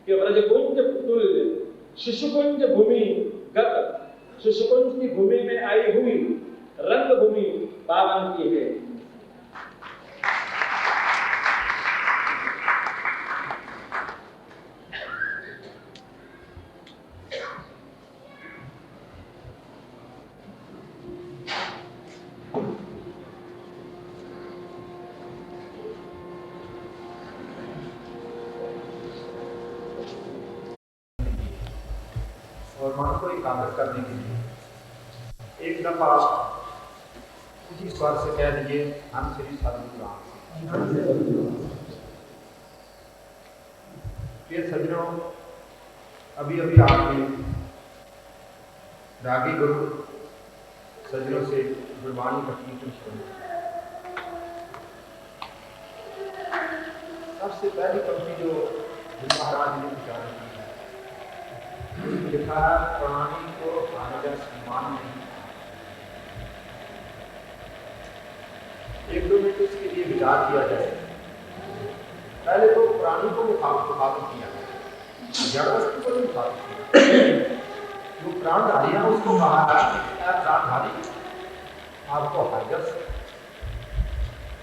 कि ब्रजकुंज तुल्य शिशुकुंज भूमिगत, शिशुकुंज की भूमि में आई हुई रंग भूमि पावन की है। और मन को एकाग्र करने के लिए एक दफा उसी स्वर से कह दीजिए, हम श्री सद्गुरु राम। प्रिय सज्जनों, अभी अभी आपने रागी गुरु सज्जनों से गुरबाणी का कीर्तन सुना। सबसे पहली पंक्ति जो महाराज ने उच्चारण की है, लिखा है प्राणी को हानिरस मान नहीं। एक दो मिनट इसके लिए विचार किया जाए। पहले तो प्राणी को मुखातिब किया, जड़ वस्तु को मुखातिब किया। जो प्राणधारी है उसको कहा है प्राणधारी, आपको हानिरस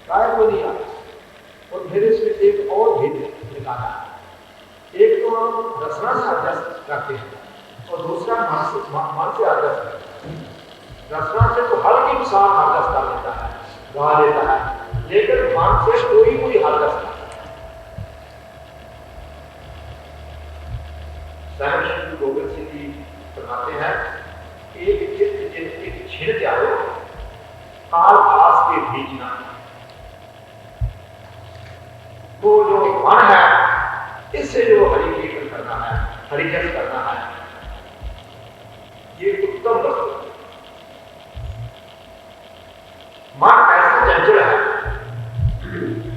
काय को दिया। और फिर इसमें एक और भेद निकाला है। एक तो हम रचना से अध्यस्त करते हैं और दूसरा मन से अध्यस्त करते हैं। रचना से तो हर इंसान अध्यस्त कर लेता है, गा लेता है, लेकिन मन से कोई अध्यस्त नहीं। सहर्ष गोविंद सिंह जी बताते हैं, एक चित्त जिनके छिड़ जाओ काल पास के बीच ना। वो जो मन है, इससे जो हरि कीर्तन करना है, हरिजन करना है, ये उत्तम वस्तु। मन ऐसा चंचल है,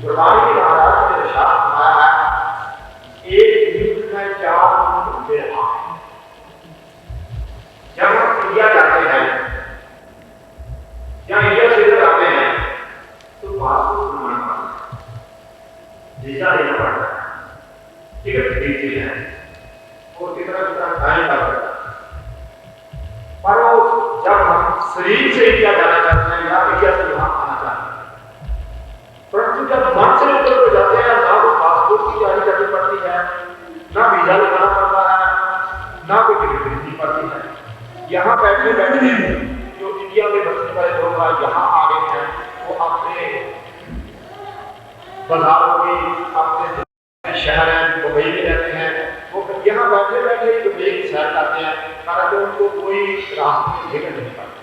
गुरबाणी महाराज ने शास्त्र बनाया है, एक युद्ध में 4 युद्ध आए। जब हम इंडिया जाते हैं या इंडिया से जाते हैं तो पासपोर्ट बनाना वीजा लेना पड़ता है, टिकट खरीदते हैं और कितना टाइम लगता है। पर जब हम शरीर से इंडिया जाना चाहते हैं या इंडिया से यहाँ आना चाहते हैं, परंतु जब मन से ऊपर हो जाते हैं, ना तो पासपोर्ट की तैयारी करनी पड़ती है, ना वीजा लगाना पड़ता है, ना कोई टिकट खरीदनी पड़ती है। यहाँ बैठे बैठे जो इंडिया में बसने वाले लोग यहाँ आ गए हैं, वो अपने बाजारों में, अपने शहर है दुबई में रहते हैं, वो यहाँ बैठे बैठे ही दुबई की सैर करते हैं, कारण उनको कोई रास्ते में टिकट नहीं पाता।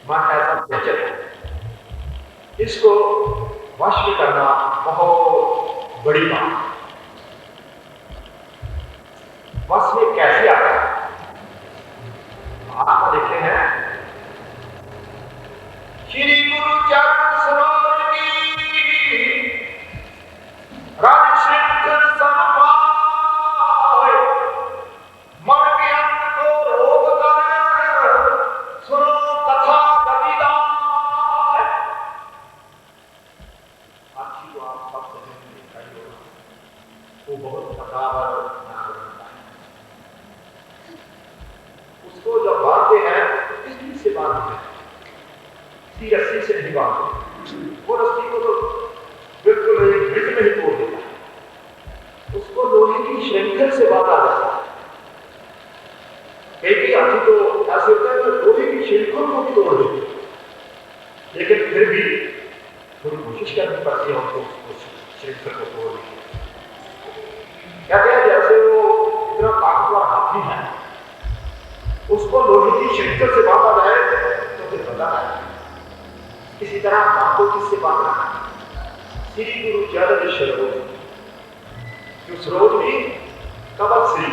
मन ऐसा चंचल है, इसको वश में करना बहुत बड़ी बात है। वश में कैसे आता है आप देखते हैं, श्री गुरु चरण सरोज की राज शंकर समपाय, मन के अंत को रोक कर सुनो कथा गतिदाय। अच्छी तो आप सब समझ दिखाई होगा, वो बहुत कथावर होता है। उसको जब बांधते हैं तो किस चीज से बांधते हैं, सी रस्सी से नहीं बांधते, वो रस्सी को तो बिल्कुल मिनट में ही तोड़ देता है, उसको लोहे की श्रृंखल से बांधा जाता है। कई हाथी तो ऐसे होता है कि लोहे की श्रृंखल को भी तोड़ देते, लेकिन फिर भी थोड़ी कोशिश करनी पड़ती है हमको उस श्रृंखल को तोड़ने की। कहते हैं जैसे वो इतना ताकतवर हाथी है, उसको लोहे की श्रृंखल से बांधा जाए तो फिर बता है। इसी तरह मन को किससे बांधना है, श्री गुरु चरण सरोज, जो सरोज भी कमल श्री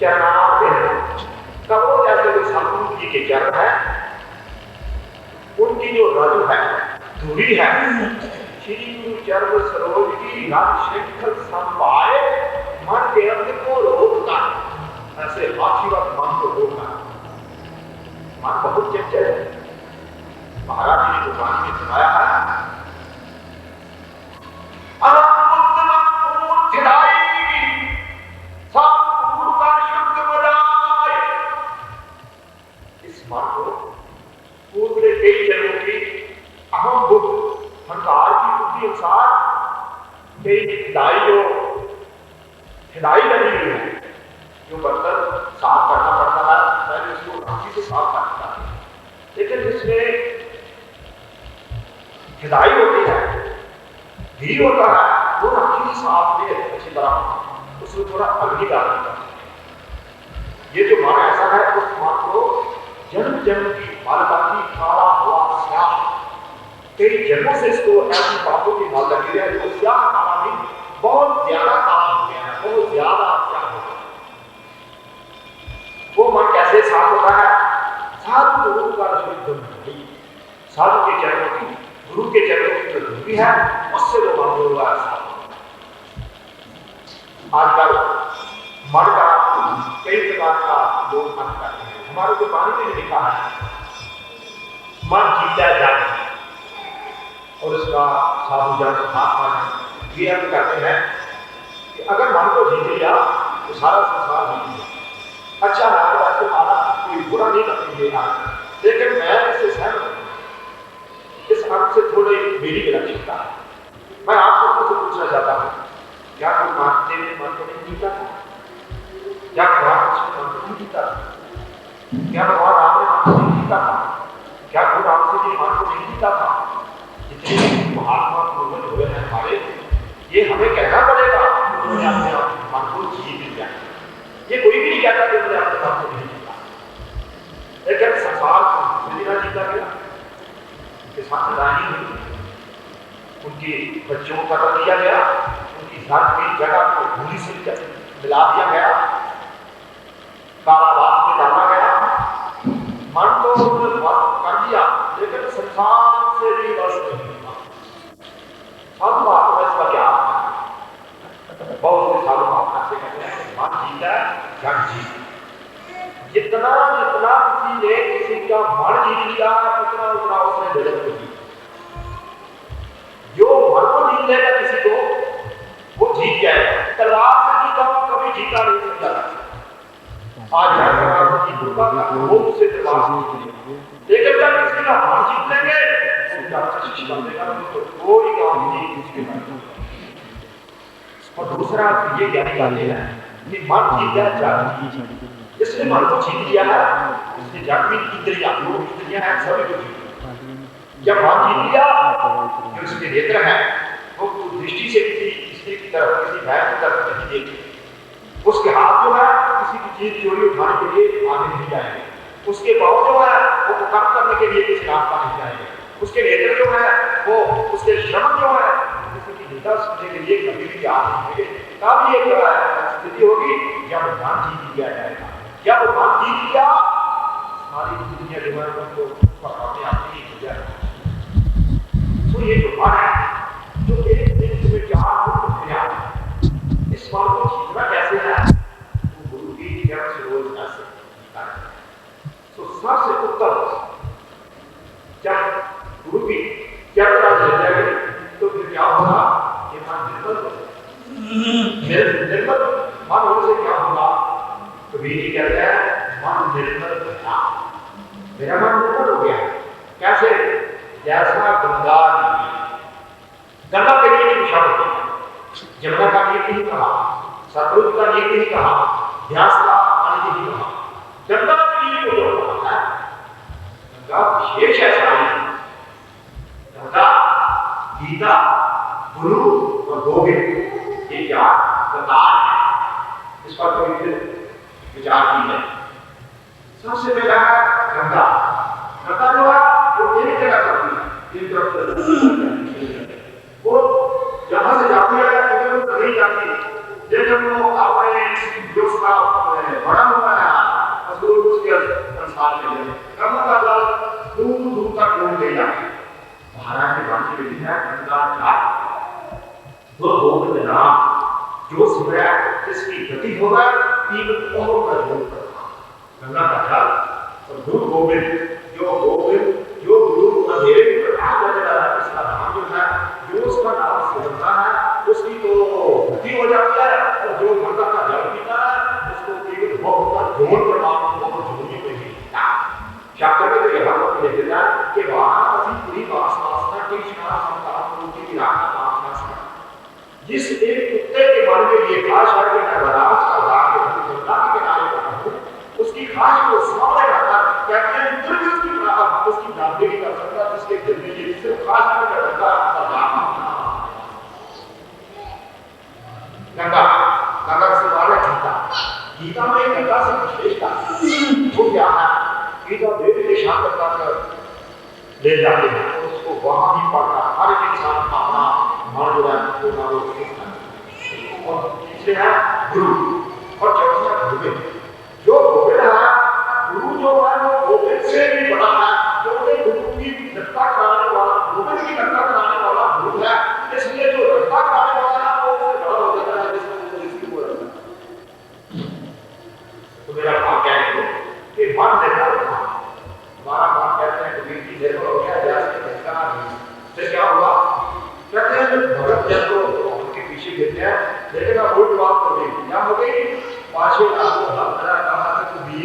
चरणार्थ है, कमलों जैसे जो सतगुरु जी के चरण है, उनकी जो रज है, धुरी है, श्री गुरु चरण सरोज की रज श्रृंखल संभाए, मन के अंत को रोकता है। ऐसे आशीर्वाद मन को रोकना, मन बहुत चंचल है। महाराज जी ने गुरबाणी में सुनाया है, इस मन को पूर्व के कई जन्मों की अहम बुद्ध हंकार की बुद्धि अनुसार कई हिदाई लगी हुई है। जो बर्तन साफ करना पड़ता है, पहले उसको राखी से साफ करता है, लेकिन इसमें हिदाई होती है, घी होता है, वो राखी साफ में अच्छी तरह उसमें थोड़ा अग्नि डालना पड़ता है। ये जो मन ऐसा है, उस मन को जन्म जन्म की मालका की काला हुआ स्याह, कई जन्मों से इसको ऐसी बातों की माल लगी है जो स्याह काला भी बहुत ज्यादा काला हो गया है, बहुत ज्यादा स्याह हो गया। वो मन कैसे साफ होता है, साधु गुरु का शुद्ध नहीं, साधु के चरणों की, गुरु के चरणों की जो धूली है, उससे वो मन हुआ है साफ। आजकल मन का कई प्रकार का लोग मन करते हैं। हमारे को पानी में लिखा है मन जीता जाए, और उसका साधु जन महात्मा जन ये अर्थ करते हैं कि अगर मन को जीत लिया तो सारा संसार जीत लिया। अच्छा है, वैसे माना कोई बुरा नहीं करेंगे आज, लेकिन मैं इससे सहमत हूं। इस अर्थ से थोड़ी मेरी विलक्षणता है। मैं आप सबको से पूछना चाहता हूं, क्या कोई महादेव ने मन को नहीं जीता था? क्या भगवान कृष्ण मन को नहीं जीता था? क्या भगवान राम ने मन को नहीं जीता था? क्या गुरु रामदास जी मन को नहीं जीता था? जितने महात्मा पूर्वज हुए हैं हमारे, ये हमें कहना पड़ेगा उन्होंने अपने मन को जीत लिया। ये कोई भी नहीं कहता कि उन्होंने अपने मन को नहीं जीता, लेकिन संसार को जीता गया, उनके साथ लड़ाई हुई, उनके बच्चों को कत्ल किया गया, उनकी घर की जगह को भूमि से मिला दिया गया, कारावास में डाला गया। मन तो उन्होंने वश कर दिया, लेकिन संसार से भी वश नहीं हुआ। साधु महात्मा इसका क्या? बहुत से साधु महात्मा से कहते हैं मन जीता है जग जीत। जितना जितना किसी ने किसी का मन जीत लिया, उतना उतना उसने जगत को जीत। जो मन को जीत लेगा किसी को, वो जीत जाएगा। तलवार से जीता कभी जीता नहीं सकता। आज है तलवार से जीतूंगा, वो मुझसे तलवार से जीतेगा। लेकिन जब किसी का मन जीत लेंगे, तो कोई काम नहीं उसके मन। और दूसरा ये ज्ञानी बातें हैं कि मन जीता जग जीत। जिसने मन को जीत लिया है, उसने जग में इंद्रियां, जो इंद्रियां हैं सभी को जीत। जब मन जीत लिया, जो उसके नेत्र हैं, वो दृष्टि से किसी स्त्री की तरफ, किसी भैंस की तरफ नहीं देखती। उसके हाथ जो है किसी की चीज चोरी उठाने के लिए आगे नहीं जाएंगे। उसके पांव जो है वो काम करने के लिए किसी रास्ता नहीं जाएंगे। उसके नेत्र जो है वो, उसके श्रवण जो है किसी की निंदा सुनने के लिए कभी भी आ नहीं होंगे। तब ये स्थिति होगी जब मन जीत लिया जाएगा। जब मन जीत लिया, सारी दुनिया जो है उनको अपने आप ही हो जाएगा। तो ये जो मन है, जो एक दिन में 4 गुण दिया, इस मन को जीतना कैसे है? तो गुरु की ज्ञान से रोज ऐसे जीता है। तो सबसे उत्तम, जब गुरु की ज्ञान प्राप्त हो जाएगी तो फिर क्या होगा? ये मन निर्मल हो जाएगा। निर्मल मन होने से क्या होगा? तो भी कहते हैं मन निर्मल था। मेरा मन निर्मल हो गया। कैसे? जैसा गंगा नदी, गंगा के लिए नहीं शब्द है, जमुना का नीर नहीं कहा, सतलुज का नीर नहीं कहा, व्यास का पानी नहीं कहा, गंगा के लिए को जो कहा है, गंगा विशेष ऐसा है। गंगा, गीता, गुरु और गोविंद, ये क्या प्रकार है? इस पर कोई विचार की है। सबसे पहला है गंगा। गंगा जो है वो एक जगह चलती है, तीन तरफ से वो जहां से जाती है उधर नहीं जाती। लेकिन वो अपने जो उसका बड़ा हुआ है उसके संसार में गंगा का जल दूर दूर तक घूम ले जाती है। महाराज की वाणी में लिखा है गंगा जल वो गोविंद नाम जो सिमरा जिसकी गति होगा तीन पहरों का योग करता। गंगा का जल और गुरु गोविंद, जो गुरु अंधेरे में प्रकाश करने वाला है, इसका नाम जो है, जो उसका नाम सुनता है उसकी तो गति हो जाती है। और जो गंगा का जल पीता है उसको केवल बहुत जोड़ प्रभाव जोड़ने में ही शास्त्र में तो यह बात लिखा है कि वाराणसी पूरी वासना की स्नान संतान मूर्ति की राखना वासना। जिस एक कुत्ते के मन में ये खास है कि मैं बनारस का जाके गंगा के किनारे पर रहूं, उसकी खास को सामने रखा कहते हैं इंद्र उसकी नामदेवी कर सकता जिसके दिल में ये सिर्फ खास है कि गंगा का जाना। गंगा से वाला गीता में गंगा से विशेषता वो क्या है? गीता देवी के शांत तक ले जाते हैं, उसको वहां भी पढ़ना हर एक इंसान अपना मन जो है वो ना वो सीखना। और तीसरे है गुरु और चौथा गोविंद। जो गोविंद है, गुरु जो है वो गोविंद से भी बड़ा है, क्योंकि गुरु की रक्षा कराने वाला, गोविंद की रक्षा कराने वाला गुरु है। इसलिए जो रक्षा कराने वाला है वो उससे बड़ा हो जाता है, जिसको लेकिन अब वोट बात कर दी क्या हो गई पाछे आपको हाथ मेरा कहा तो भी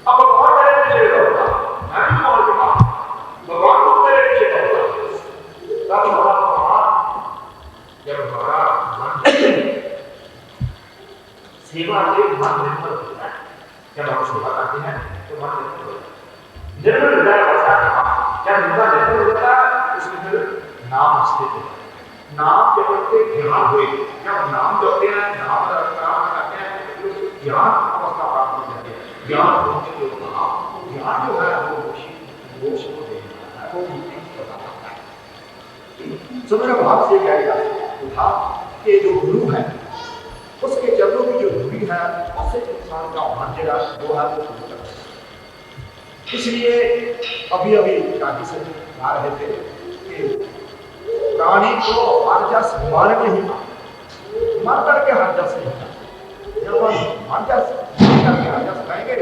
अब भगवान मेरे पीछे दौड़ता मैं भी कौन था भगवान को मेरे पीछे दौड़ता तब हमारा जब हमारा मन सेवा के मन निर्मल होता है जब हम सेवा करते हैं तो मन निर्मल होता है निर्मल हृदय होता है जब हृदय निर्मल होता है उसमें फिर नाम स्थित है नाम जब के ध्यान हुए जब नाम जपते हैं नाम काम करते हैं तो ज्ञान अवस्था प्राप्त हो जाती है ज्ञान मोक्ष जो कहा ज्ञान जो है वो मोक्ष को देता है वो मुक्ति प्रदान करता है तो मेरा भाव से क्या था कि जो गुरु है उसके चरणों की जो दूरी है उससे इंसान का मन जरा वो है वो शुरू करता है इसलिए अभी अभी शादी से आ रहे थे कि प्राणी को हर जस मर नहीं मर करके हर जस नहीं जब हम हर जस करके हर जस कहेंगे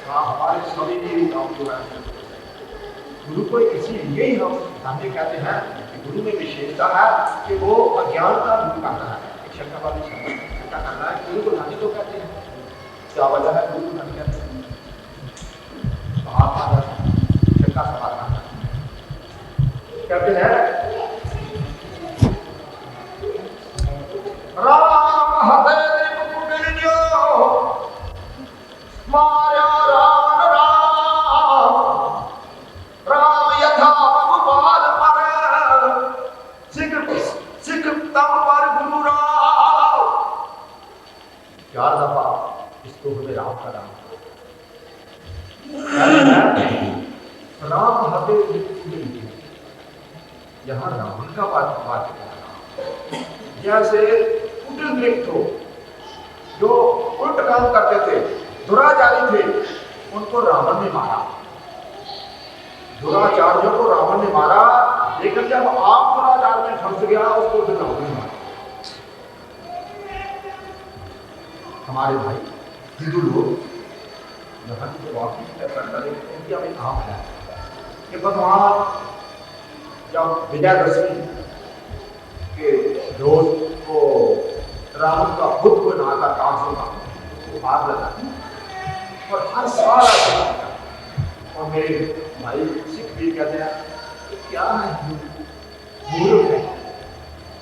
हाँ हमारे सभी भी काम जो है गुरु को इसीलिए ही हम सामने कहते हैं कि गुरु में विशेषता है कि वो अज्ञान का दूर करना है एक शंकावादी शंका करना है गुरु को नानी तो कहते हैं क्या वजह है गुरु को नानी कहते हैं महात्मा शंका समाधान कहते हैं राम हृदय पुगलियो माया रावण राम राम यथा भगवान पर सिख सिख तम पर गुरु राम 4 दफा इसको हमें राम का नाम राम हृदय पुगलियो यहाँ रावण का बात जैसे कुटिल लिप्त हो जो उल्ट काम करते थे दुराचारी थे उनको रावण ने मारा दुराचार्यों को रावण ने मारा लेकिन जब आप दुराचार में फंस गया उसको रावण ने मारा हमारे भाई हिंदू लोग यहाँ की जो उनकी हमें काम है कि भगवान जब विजयदशमी के रोज को रावण का खुद को नाका काज होगा उसको आग लगा और हर साल और मेरे भाई सिख भी कहते हैं क्या है मूर्ख है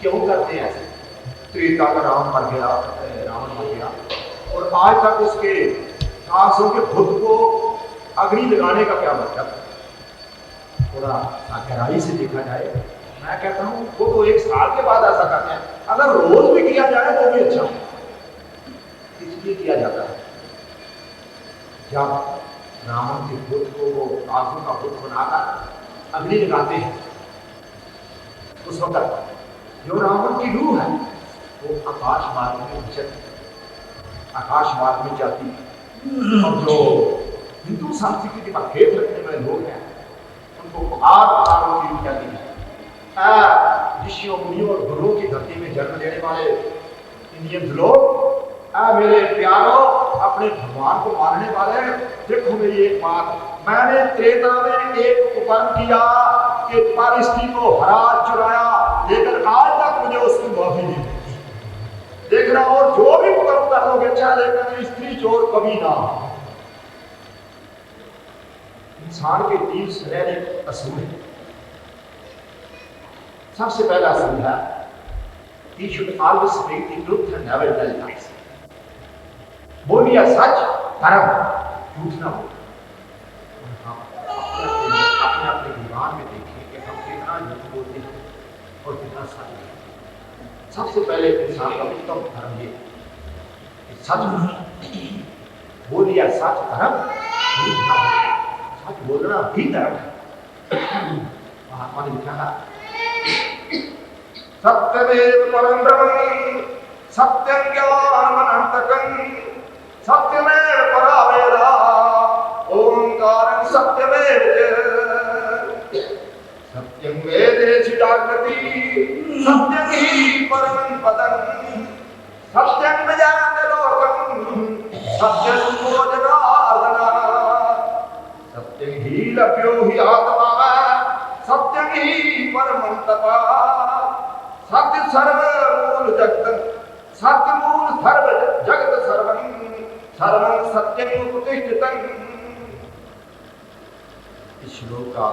क्यों करते हैं ऐसे त्रेता का रावण मर गया रावण मर गया और आज तक उसके काजों के खुद को अग्नि लगाने का क्या मतलब थोड़ा गहराई से देखा जाए मैं कहता हूँ वो तो 1 साल के बाद ऐसा करते हैं अगर रोज भी किया जाए तो भी अच्छा इसलिए किया जाता है जब रावण के खुद को वो काजू का खुद बनाकर अग्नि लगाते हैं उस वक्त जो रावण की रूह है वो आकाश मार्ग में आकाश मार्ग में जाती है और जो हिंदू संस्कृति का भेद रखने वाले लोग हैं उनको आग तारों की जाती है ऋषियों मुनियों और गुरुओं की धरती में जन्म लेने वाले इंडियन लोग मेरे प्यारों अपने भगवान को मानने वाले देखो मेरी एक बात मैंने त्रेता में एक उपकरण किया कि पर स्त्री को हरा चुराया लेकिन आज तक मुझे उसकी माफी नहीं मिली देखना और जो भी उपकरण कर लोगे अच्छा लेकिन स्त्री चोर कभी ना इंसान के 3 शारीरिक असूल है सबसे पहला असूल है he should always speak the truth and never tell lies बोलिए सच धर्म झूठ ना बोले अपने अपने विमान में देखिए कि हम कितना झूठ बोलते हैं और कितना सच बोलते हैं सबसे पहले इंसान का उत्तम धर्म ये सच बोलिए सच धर्म झूठ ना बोले सच बोलना भी धर्म है महात्मा ने लिखा है सत्यमेव परम ब्रह्म सत्यं ज्ञानमनंतकं सत्यमेव परावेदा ओंकारं सत्यमेव सत्यं वेदेषु जागृति सत्यं हि परमं पदं सत्यं विजायते लोकं सत्यं भोजनार्दन सत्यं हि लभ्यो हि आत्मा सत्यं हि परमं तपः सत्य सर्व मूल जगत सत्यमेव प्रतिष्ठितं। इस श्लोक का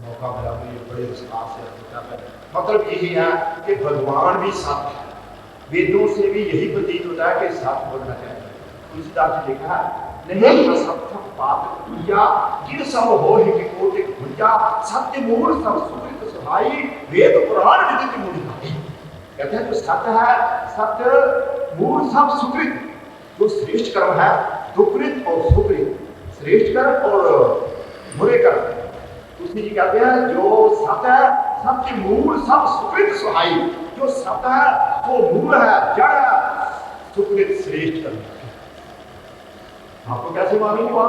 मौका मिला मुझे बड़े विस्तार से अर्थ करना। मतलब यही है कि भगवान भी सत्य है, वेदों से भी यही प्रतीत होता है कि सत्य बोलना चाहिए। तुलसीदास ने लिखा है, नहीं असत्य पाप भूया गिर सब हो ही विकोटि भूया सत्य मूल सब सुकृत सहाई वेद पुराण विदित मूल भाई। कहते हैं जो सत्य है, सत्य मूल सब सुकृत, जो श्रेष्ठ कर्म है, दुकृत और सुकृत, श्रेष्ठ कर्म और बुरे कर्म। तुलसी जी कहते हैं जो सत्य है, सत्य मूल सब सुकृत सहाई, जो सत्य है वो मूल है, जड़ है, सुकृत श्रेष्ठ कर्म। आपको कैसे मालूम हुआ?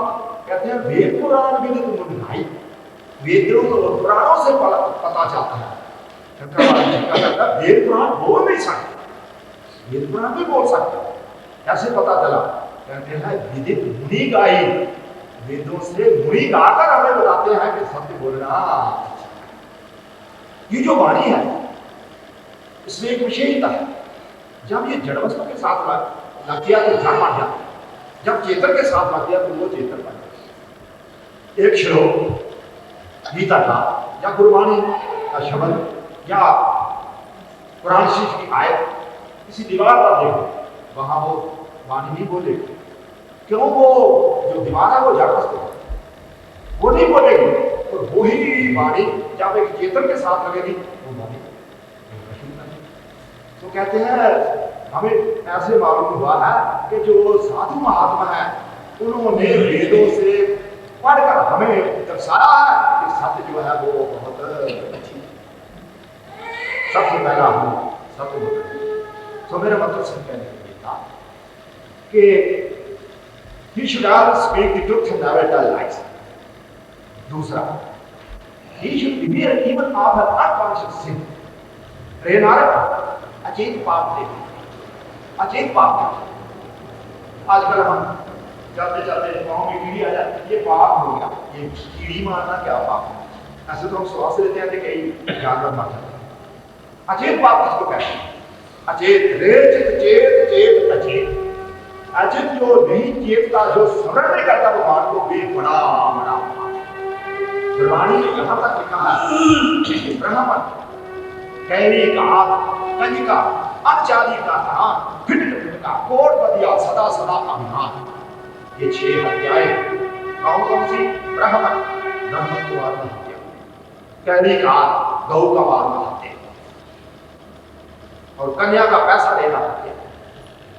कहते हैं वेद पुराण विदित मूल भाई, वेदों और पुराणों से पता चलता है। वेद पुराण बोल नहीं सकते, वेद पुराण भी बोल सकते, कैसे पता चला? कहते हैं विदित मुनि गाई, वेदों से मुनि गाकर हमें बताते हैं कि सत्य बोलना। ये जो वाणी है इसमें एक विशेषता है, जब ये जड़ वस्तु के साथ लग गया तो जड़ बन जाता, जब चेतन के साथ लग गया तो वो चेतन बन जाता। एक श्लोक गीता का या गुरबाणी का शब्द या कुरान शरीफ की आयत किसी दीवार पर देखो, वहां वो वाणी नहीं बोलेगी। क्यों? वो जो दीवार है वो जड़ वस्तु है, वो नहीं बोलेगी। और वही वाणी जब एक चेतन के साथ लगेगी वो वाणी। तो कहते हैं हमें ऐसे मालूम हुआ है कि जो साधु महात्मा है उन्होंने वेदों से पढ़कर हमें दर्शाया है कि सत्य जो है वो बहुत अच्छी। सबसे पहला हम सत्य बोलते। तो मेरा मतलब सिर्फ कहने के लिए था कि he should always speak the truth and never tell lies. दूसरा, he should beware even of an unconscious sin. रे नारक अचेत पाप देखो, अचेत पाप। आजकल हम चलते चलते पाँव में कीड़ी आ जाए, ये पाप हो गया। ये कीड़ी मारना क्या पाप है? ऐसे तो हम श्वास लेते हैं कि कई जानवर मर जाते हैं। अचेत पाप किसको कहते हैं? अचेत रे चित चेत चेत अचेत। अचेत जो नहीं चेतता, जो स्मरण नहीं करता भगवान को, वे बड़ा बड़ा गुरबाणी में यहाँ तक लिखा है ब्रह्मन कैरी का कनिका अनचाली का धान फिट का कोट बदिया सदा सदा अभिमान। ये 6 अध्याय कौन सी? ब्रह्मन ब्रह्मन को मारना हत्या, कैरी का गौ का मारना हत्या, और कन्या का पैसा लेना हत्या।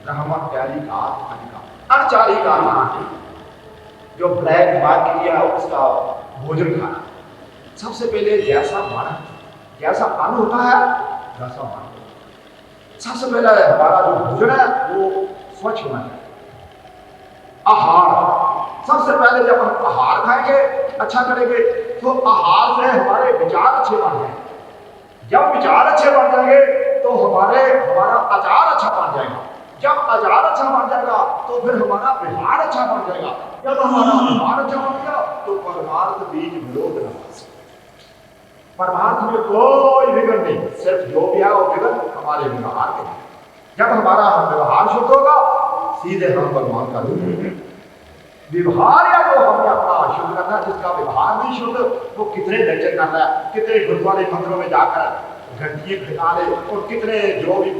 ब्रह्मन कैरी का कनिका अनचाली का धान, जो ब्लैक मार्क किया उसका भोजन खाना। सबसे पहले जैसा मन, जैसा अन्न होता है वैसा मन। सबसे पहले हमारा जो भोजन है वो स्वच्छ होना चाहिए। आहार, सबसे पहले जब हम आहार खाएंगे, अच्छा करेंगे, तो आहार से हमारे विचार अच्छे बन जाएंगे। जब विचार अच्छे बन जाएंगे तो हमारा आचार अच्छा बन जाएगा। जब आचार अच्छा बन जाएगा तो फिर हमारा व्यवहार अच्छा बन जाएगा। जब हमारा व्यवहार अच्छा बन गया तो परमार्थ बीज विरोध न। परमार्थ में कोई विघ्न नहीं, सिर्फ जो भी है वो विघ्न हमारे व्यवहार में। जब हमारा व्यवहार शुद्ध होगा सीधे हम भगवान का रूप लेंगे। व्यवहार या जो हमने अपना शुद्ध करना, जिसका व्यवहार नहीं शुद्ध, वो कितने लेक्चर कर रहा है, कितने गुरुद्वारे मंदिरों में जाकर घंटियां खिला ले, और कितने जो भी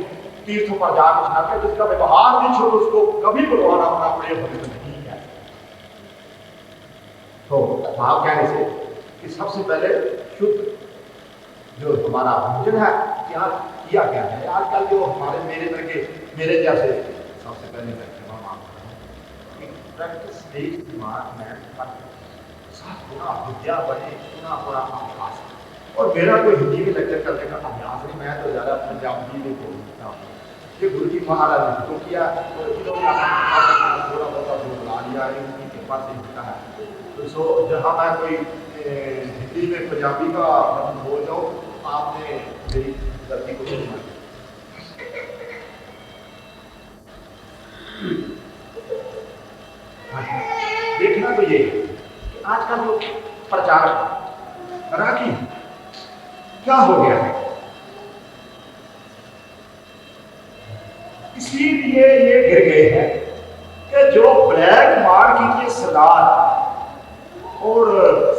तीर्थों पर जाकर छाके, जिसका व्यवहार नहीं शुद्ध उसको कभी भगवान अपना प्रिय भक्त नहीं है। तो भाव कहने से कि सबसे पहले शुद्ध जो हमारा भोजन है, क्या किया क्या है। आजकल जो हमारे मेरे जैसे सबसे पहले practice makes the man perfect. साथ गुना विद्या बने, गुना अभ्यास। और मेरा कोई हिंदी में लेक्चर करने का अभ्यास नहीं, मैं तो ज़्यादा पंजाबी में बोलता हूँ। ये गुरु जी महाराज ने तो किया, तो थोड़ा बहुत बुला लिया, उनकी कृपा से होता है। तो सो जहाँ मैं कोई हिंदी में पंजाबी का बोल रहा हूँ, आपने मेरी गलती को सुना। देखना तो ये कि आज का जो प्रचारक राखी क्या हो गया है, इसीलिए ये गिर गए हैं कि जो ब्लैक मार्केट के सरदार और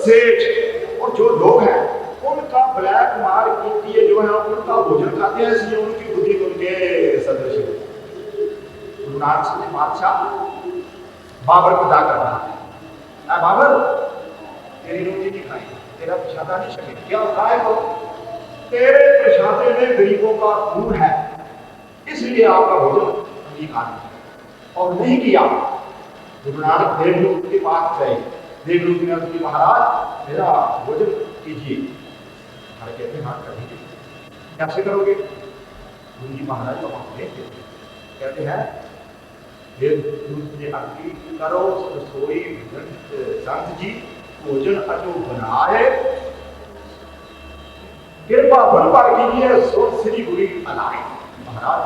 सेठ और जो लोग हैं उनका ब्लैक मार्केट ये जो है उनका भोजन खाते हैं, इसलिए उनकी बुद्धि उनके सदृश है। गुरु नानक साहब ने बादशाह बाबर को दा कर रहा, बाबर तेरी रोटी नहीं खाई, तेरा प्रसादा नहीं सके, क्या खाए तो तेरे प्रसादे में गरीबों का खून है, इसलिए आपका भोजन नहीं खाना। और नहीं किया। गुरु नानक देव लोग के पास गए, देव लोग ने उसकी महाराज मेरा भोजन कीजिए। कहते हैं हाँ कर दीजिए। कैसे करोगे? गुरु जी महाराज को हम देख देते, कहते हैं देव आपकी करो सोई संत जी भोजन अटो बनाए, कृपा बन पर कीजिए सो श्री गुरु अलाए। महाराज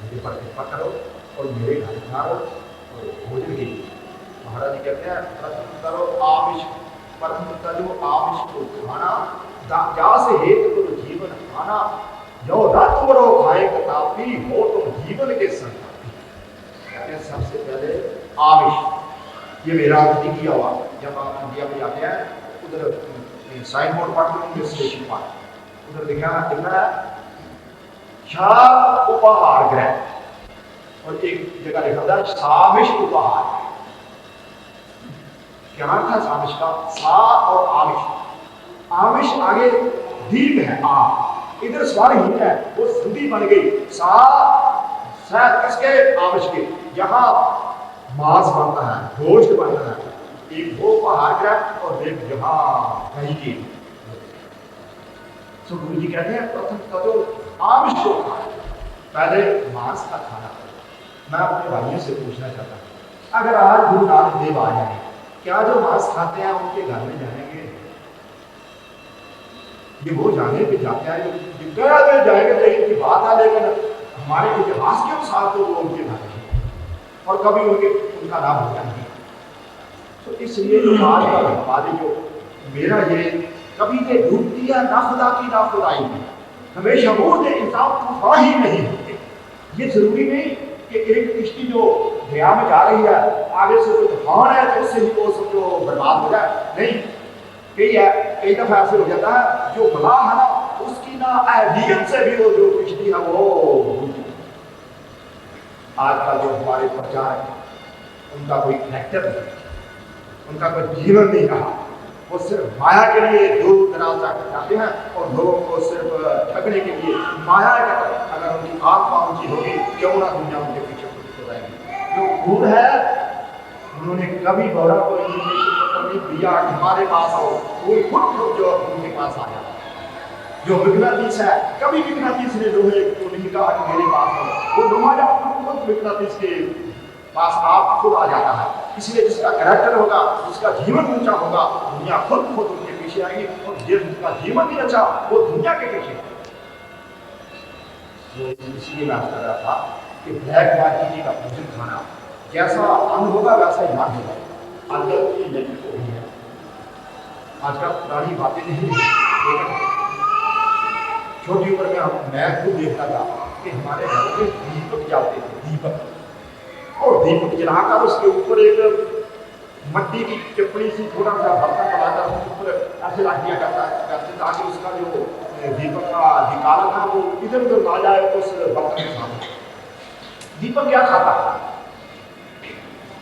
मेरे पर कृपा करो और मेरे घर में आओ और भोजन कीजिए। महाराज जी कहते हैं प्रथम करो आमिष, परम तलो आमिष को खाना, जास हेतु करो जीवन खाना, जो रथ करो खाए कतापी हो तुम जीवन के संतापी। कहते हैं सबसे पहले आमिष, ये मेरा अति किया हुआ। जब आप इंडिया में जाते हैं उधर साइन बोर्ड पढ़ते होंगे स्टेशन पर, उधर लिखा है शाह उपहार गृह, और एक जगह लिखा था सामिष उपहार। क्या था सामिष का? सा और आमिष। आमिष आगे दीप है, आ इधर स्वर ही है, वो संधि बन गई सा किसके? आमिष के। यहाँ मांस बनता है, गोश्त बनता है, एक वो उपहार गृह और एक यहाँ दही की। तो गुरु जी कहते हैं प्रथम का जो आमिष को खाना, पहले मांस का खाना। मैं अपने भाइयों से पूछना चाहता हूँ, अगर आज गुरु नानक देव आ जाए, क्या जो मांस खाते हैं उनके घर में जाएंगे? ये वो जाने पे जाते हैं जो जाएंगे तो इनकी बात है, लेकिन हमारे इतिहास के अनुसार तो वो उनके घर में और कभी उनका नाम हो जाएंगे। तो इसलिए जो आज का हमारे जो मेरा ये कभी ने डूबती है ना खुदा की ना खुदाई में, हमेशा वो ने इंसाफ तूफान ही नहीं होते। ये जरूरी नहीं कि एक किश्ती जो दरिया में जा रही है आगे से कोई तूफान है तो उससे ही वो समझो बर्बाद हो जाए, नहीं। कई दफा ऐसे हो जाता है जो भला है ना उसकी ना अहलियत से भी वो जो किश्ती है वो। आज का जो हमारे प्रचार है उनका कोई कैरेक्टर नहीं, उनका कोई जीवन नहीं रहा, वो सिर्फ माया के लिए दूर दराज जाकर जाते हैं और लोगों को सिर्फ ठगने के लिए माया का। अगर उनकी आत्मा ऊंची होगी क्यों ना दुनिया उनके पीछे हो जाएगी। जो गुण है उन्होंने कभी गौरव को नहीं दिया हमारे पास आओ, कोई खुद जो उनके पास आ जाता। जो विघ्नातीश है, कभी विघ्नातीश ने लोहे को नहीं कहा कि मेरे पास आओ, वो लोहा जब खुद विघ्नातीश के पास आप खुद आ जाता है। इसलिए जिसका कैरेक्टर होगा, जिसका जीवन ऊंचा होगा, दुनिया खुद उनके पीछे आएगी, और जिसका जीवन नहीं अच्छा वो दुनिया के पीछे। तो इसलिए मैं कह रहा था कि ब्लैक मार्केट का भोजन खाना जैसा अन्न होगा वैसा ही मान होगा। आजकल की नहीं हो रही है, आजकल पुरानी बातें नहीं है। छोटी उम्र में मैं खुद देखता था कि हमारे घर में दीपक जलते थे, दीपक, और दीपक जलाकर उसके ऊपर एक मट्टी की चिपड़ी सी छोटा सा बर्तन बनाकर उसके ऊपर ऐसे रख दिया करते ताकि उसका जो दीपक का निकाला था वो इधर उधर ना जाए उस बर्तन के सामने। दीपक क्या खाता है?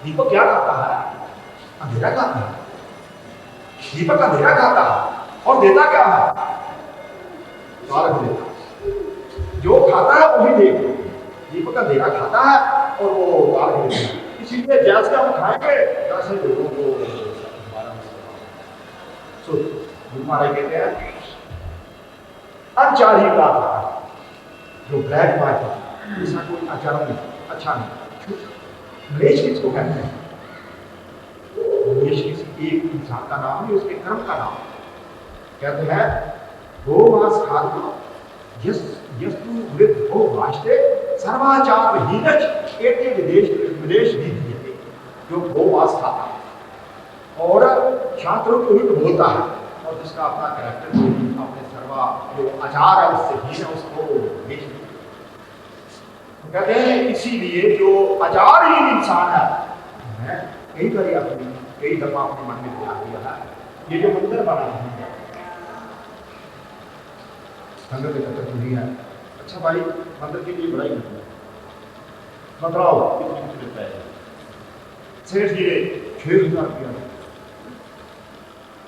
दीपक क्या खाता है? अंधेरा खाता है। दीपक अंधेरा खाता है और देता क्या है? तारक देता। जो खाता है वही देगा। दीपक अंधेरा खाता है और वो तारक देता है। इसीलिए जैसे हम खाएंगे वैसे लोगों को हमारा गुरु महाराज कहते हैं अचारी का जो ब्लैक मार्केट इसका कोई आचार नहीं, अच्छा नहीं। मलेश किसको कहते हैं? मलेश किसी एक इंसान का नाम नहीं, उसके कर्म का नाम। कहते हैं गो मांस खाद्य यस यस्तु वृद्ध हो वास्ते सर्वाचार हीनच एते विदेश भी दिए। जो गो मांस खाता है और छात्रों को उल्ट बोलता है और जिसका अपना कैरेक्टर अपने सर्वा जो आचार है उससे हीन है उसको बेच दिया। तो कहते हैं इसीलिए जो आचारहीन इंसान है मैं कई दफा अपने मन में ध्यान दिया है, ये जो मंदिर बना है संगत एकत्र हुई है। अच्छा भाई, मंदिर के लिए बड़ा ही बताओ कितनी कुछ देता है। सेठ जी ने 6,000 रुपया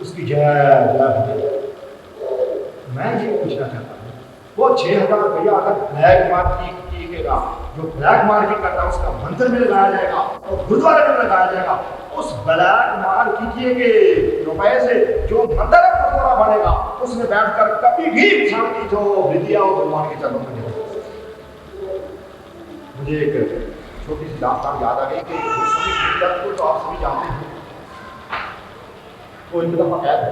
उसकी जय। मैं ये पूछना चाहता हूँ, वो 6,000 रुपया अगर ब्लैक मार्केट कीजिएगा, जो ब्लैक मार्केट करता है उसका मंदिर में लगाया जाएगा और गुरुद्वारे में लगाया जाएगा, उस ब्लैक मार्केट के रुपए से जो मंदिर है गुरुद्वारा बनेगा, उसमें बैठकर कभी भी इंसान की जो विद्या और भगवान के चरणों में मुझे एक छोटी सी दास्तान याद आ गई कि को तो आप सभी जानते हैं, वो एक दफा कैद है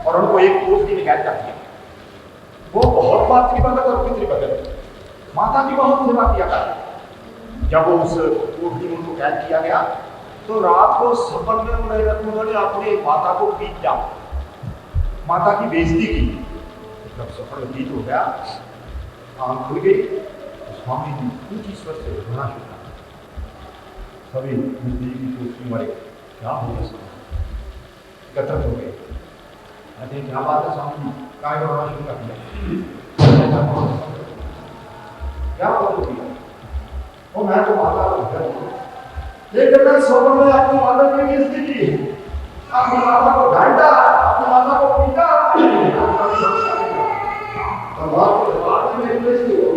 और उनको एक कोठरी में कैद कर दिया। वो बहुत बात की बात और कितनी बदल माता की बहुत सेवा किया कर। जब वो उस कोठरी में उनको कैद किया गया तो रात को सपन में उन्होंने अपने माता को पीटा, माता की बेइज्जती की। जब सफर जीत हो गया, आंख खुल गई, स्वामी जी ऊंची स्वर से रोना शुरू किया। सभी की कोठरी मरे, क्या हो गया, एकत्र हो गए। कहते क्या बात है स्वामी जी, काय रोना शुरू कर दिया, क्या बात होती है? वो मैं तो माता को लेकिन मैं सोच में आपकी माता की बेइज्जती की, अपनी माता को डांटा, अपनी माता को पीटा, बात में बेइज्जती हो।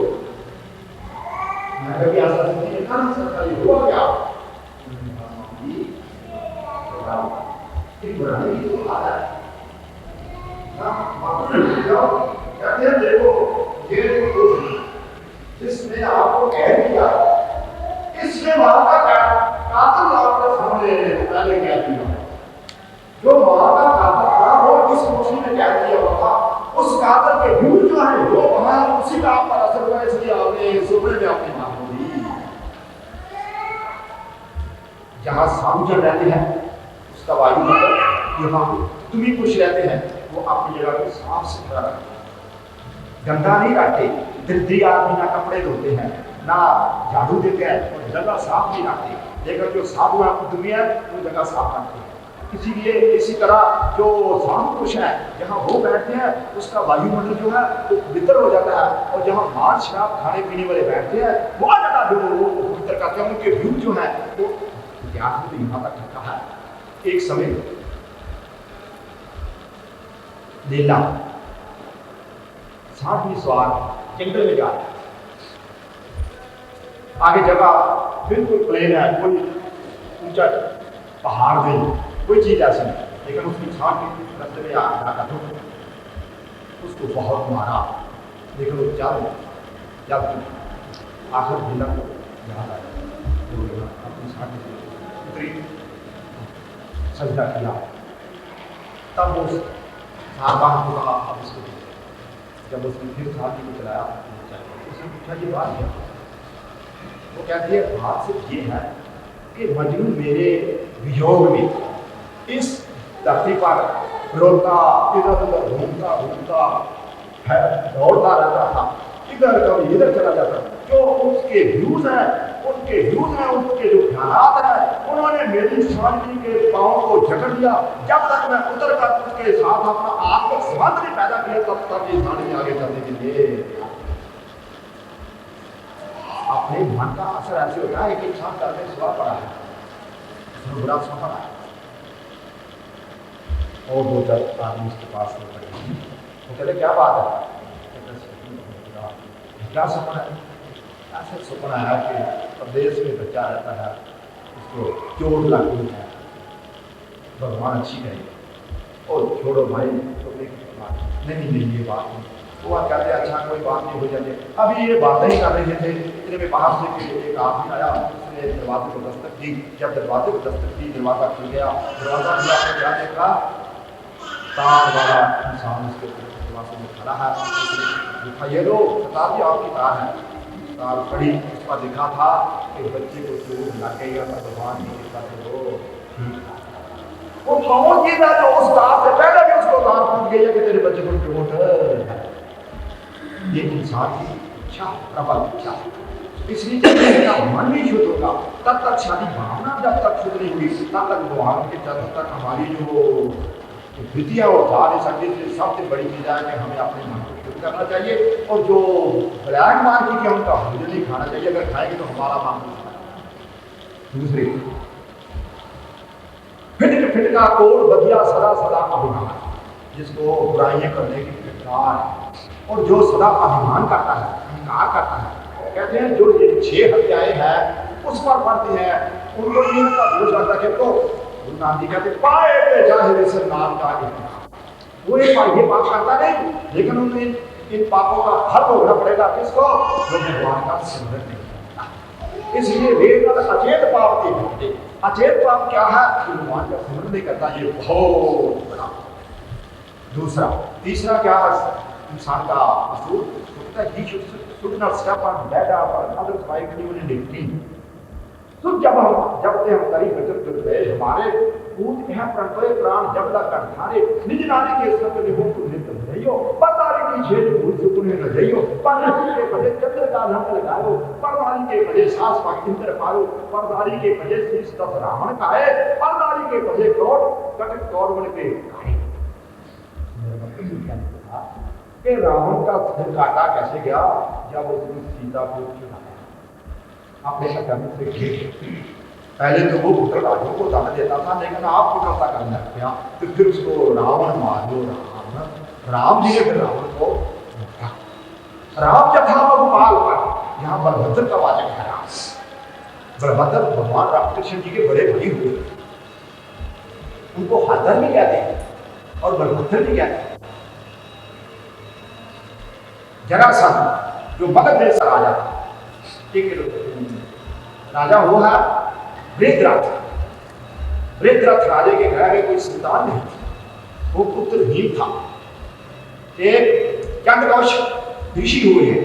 मैं कभी ऐसा नहीं कर सकता, ये हुआ क्या? एक बुराई की तो बात है ना, कहते हैं देखो ये जिसने आपको कैद किया, इसने मां का कातिल आपके सामने पहले कह दिया। जो मां का कातिल था वो इस मुश्किल में कैद किया हुआ था, उस कातिल के व्यू जो है वो वहां उसी का आप पर असर हुआ, इसलिए आपने सुबह में अपनी मां को दी। जहां सामूजन रहते हैं उसका वायुमंडल, यहाँ तुम ही खुश रहते हैं, वो अपनी जगह को साफ सुथरा रखते, गंदा नहीं रखते। दिल्ली आदमी ना कपड़े धोते हैं, ना झाड़ू देते हैं और जगह साफ नहीं रखते, लेकिन जो साधु दुनिया है वो जगह साफ रखते हैं। इसीलिए इसी तरह जो साधु पुरुष है जहाँ वो बैठते हैं उसका वायुमंडल जो है वो पवित्र हो जाता है, और जहाँ मांस शराब खाने पीने वाले बैठते हैं वो जगह जो वो पवित्र करते हैं, उनके व्यू जो है वो इतिहास में यहाँ तक लिखा है। एक समय लीला 7वीं सवार जंगल में जा रहे, आगे जगह बिल्कुल प्लेन है, कोई ऊंचा पहाड़ नहीं, कोई चीज ऐसी नहीं, लेकिन उसकी छाट रास्ते में आकर उसको बहुत मारा, लेकिन वो जब आखिर लीला को याद आया, अपनी छाट उतरी, सजदा किया, तब वो साहबान को कहा अब इसको। जब उसने फिर छाती को चलाया, उसने पूछा ये बात क्या? वो कहती है बात सिर्फ ये है कि मजनू मेरे वियोग में इस धरती पर रोता, इधर उधर घूमता है, दौड़ता रहता था, इधर कभी इधर चला जाता। जो उसके व्यूज हैं उनके जो ख्यालात हैं, उन्होंने मेरी शांति के पाँव को जकड़ लिया। जब तक मैं उतर कर उसके साथ अपना आत्मिक संबंध नहीं पैदा किया, तब तक ये शांति आगे चलने के लिए अपने मन का असर ऐसे होता है कि इंसान करने सुबह पड़ा है, उसमें बुरा सफर है, और 2-4 आदमी उसके पास में पड़े, वो कहते क्या बात है? क्या सपना है? ऐसा सपना है कि प्रदेश में बच्चा रहता है, उसको चोट लगती है, भगवान अच्छी करे, और छोड़ो भाई तो नहीं ये बात नहीं। वो कहते हैं अच्छा कोई बात नहीं हो जाती। अभी ये बातें ही कर रहे थे, इतने में बाहर से एक आदमी आया, उसने दरवाजे को दस्तक दी। जब दरवाजे को दस्तक दी, दरवाजा खुल गया, दरवाजा खुला तो क्या देखा, तार वाला इंसान उसके दरवाजे में खड़ा है। देखा ये लो बता दी आपकी तार है, तार पड़ी, उस पर लिखा था कि बच्चे को चोट लग गई है, भगवान की कृपा से वो कौन चीज है जो उस तार से पहले भी उसको तार टूट गई है कि तेरे बच्चे को चोट है। ये इंसान की इच्छा, प्रबल इच्छा। इसलिए जब तक मेरा मन नहीं शुद्ध होगा, तब तक शादी भावना जब तक शुद्ध नहीं हुई, तब तक भगवान के चरणों तक हमारी जो विद्या और जा नहीं सकती। इसलिए सबसे बड़ी चीज़ है कि हमें अपने मन को शुद्ध करना चाहिए, और जो ब्लैक मार्केट के उनका भोजन नहीं खाना चाहिए। अगर खाएंगे तो हमारा मन। दूसरी, फिट का कोड बदिया सदा सदा अभिमान, जिसको बुराइयां करने की फिटकार है, और जो सदा अभिमान करता है, अहंकार करता है। कहते हैं जो ये 6 हत्याएं हैं उस पर पड़ती हैं, उनको इनका दोष लगता है। तो गुरु नानक जी कहते पाए पे जाहिर से नाम का वो ये पाप करता नहीं, लेकिन उन्हें इन पापों का फल भोगना पड़ेगा। किसको? जो भगवान का सिमरन नहीं करता। इसलिए वेद अचेत पाप के होते। अचेत पाप क्या है? भगवान का सिमरन नहीं करता, ये बहुत बड़ा। दूसरा, तीसरा क्या है इंसान का असूल? ही should not step on bed or others wife even in 18. तो जब से हम करी बचत कर रहे हमारे पूत यह प्रणतोय प्राण जब तक कंठारे निज नारी के सब निभो को नित्य रहियो परदारी की छेद भूल सुकुन न रहियो परदारी के बजे चंद्र का रंग लगाओ परदारी के बजे सास पाक इंद्र पारो परदारी के बजे शीश दस रावण काए परदारी के बजे कोट कटक कौरवन के काए। कि रावण का सिर काटा कैसे गया? जब उसने सीता को चुराया अपने अकर्म से घेर। पहले तो वो पुत्र राजों को दान देता था, लेकिन आप पुत्रता करने लग गया, तो फिर उसको रावण मार लो। राम जी ने फिर रावण को मारा। राम जब था गोपाल पर, यहाँ बलभद्र का वाचक है राम। बलभद्र भगवान रामकृष्ण जी के बड़े भाई हुए, उनको हादर भी कहते और बलभद्र भी कहते। जरासंध जो मगध देश का राजा था, राजा वो है वृत्रथ। वृत्रथ राजे के घर में कोई संतान नहीं थी, वो पुत्रहीन था। एक चंद्रवश ऋषि हुए हैं,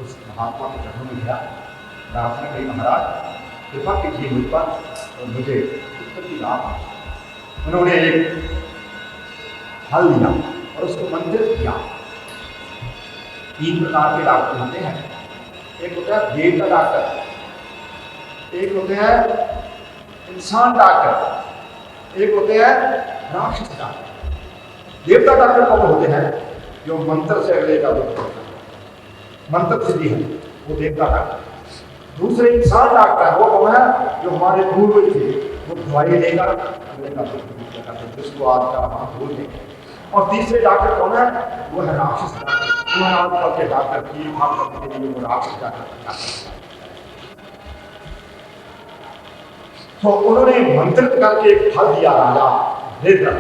उस महात्मा के चरणों में गया, प्रार्थना करी महाराज कृपा कीजिए मुझ पर और मुझे पुत्र की लाभ। उन्होंने एक फल लिया और उसको मंत्रित किया। 3 प्रकार के डॉक्टर होते हैं, एक होता है देव का डॉक्टर, एक होते हैं इंसान डॉक्टर, एक होते हैं राक्षस डॉक्टर। देवता डॉक्टर कौन होते हैं? जो मंत्र से अगले का दुख होता है, मंत्र सिद्धि है, वो देवता डॉक्टर। दूसरे इंसान डॉक्टर वो कौन है? जो हमारे पूर्वज थे, वो दवाई देगा अगले का दुख, जिसको आज का हम भूल देंगे। और तीसरे डॉक्टर कौन है? वो है राक्षस डॉक्टर। के डॉक्टर की करने के लिए वो राक्षस डॉक्टर। तो उन्होंने मंत्रित करके एक फल दिया राजा वृत्रथ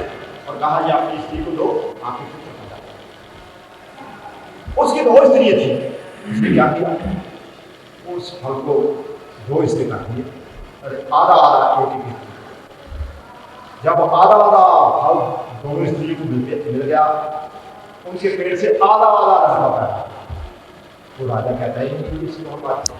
और कहा ये अपनी स्त्री को दो, आपके पुत्र पैदा करेगा। उसकी 2 स्त्रियां थी, उसने क्या किया? उस फल को 2 स्त्री कर दिए और आधा आधा एक। जब आधा आधा फल दोनों स्त्री को मिल गया, उनके पेट से आधा आधा रखा था। वो राजा कहता है कि इसको हम बात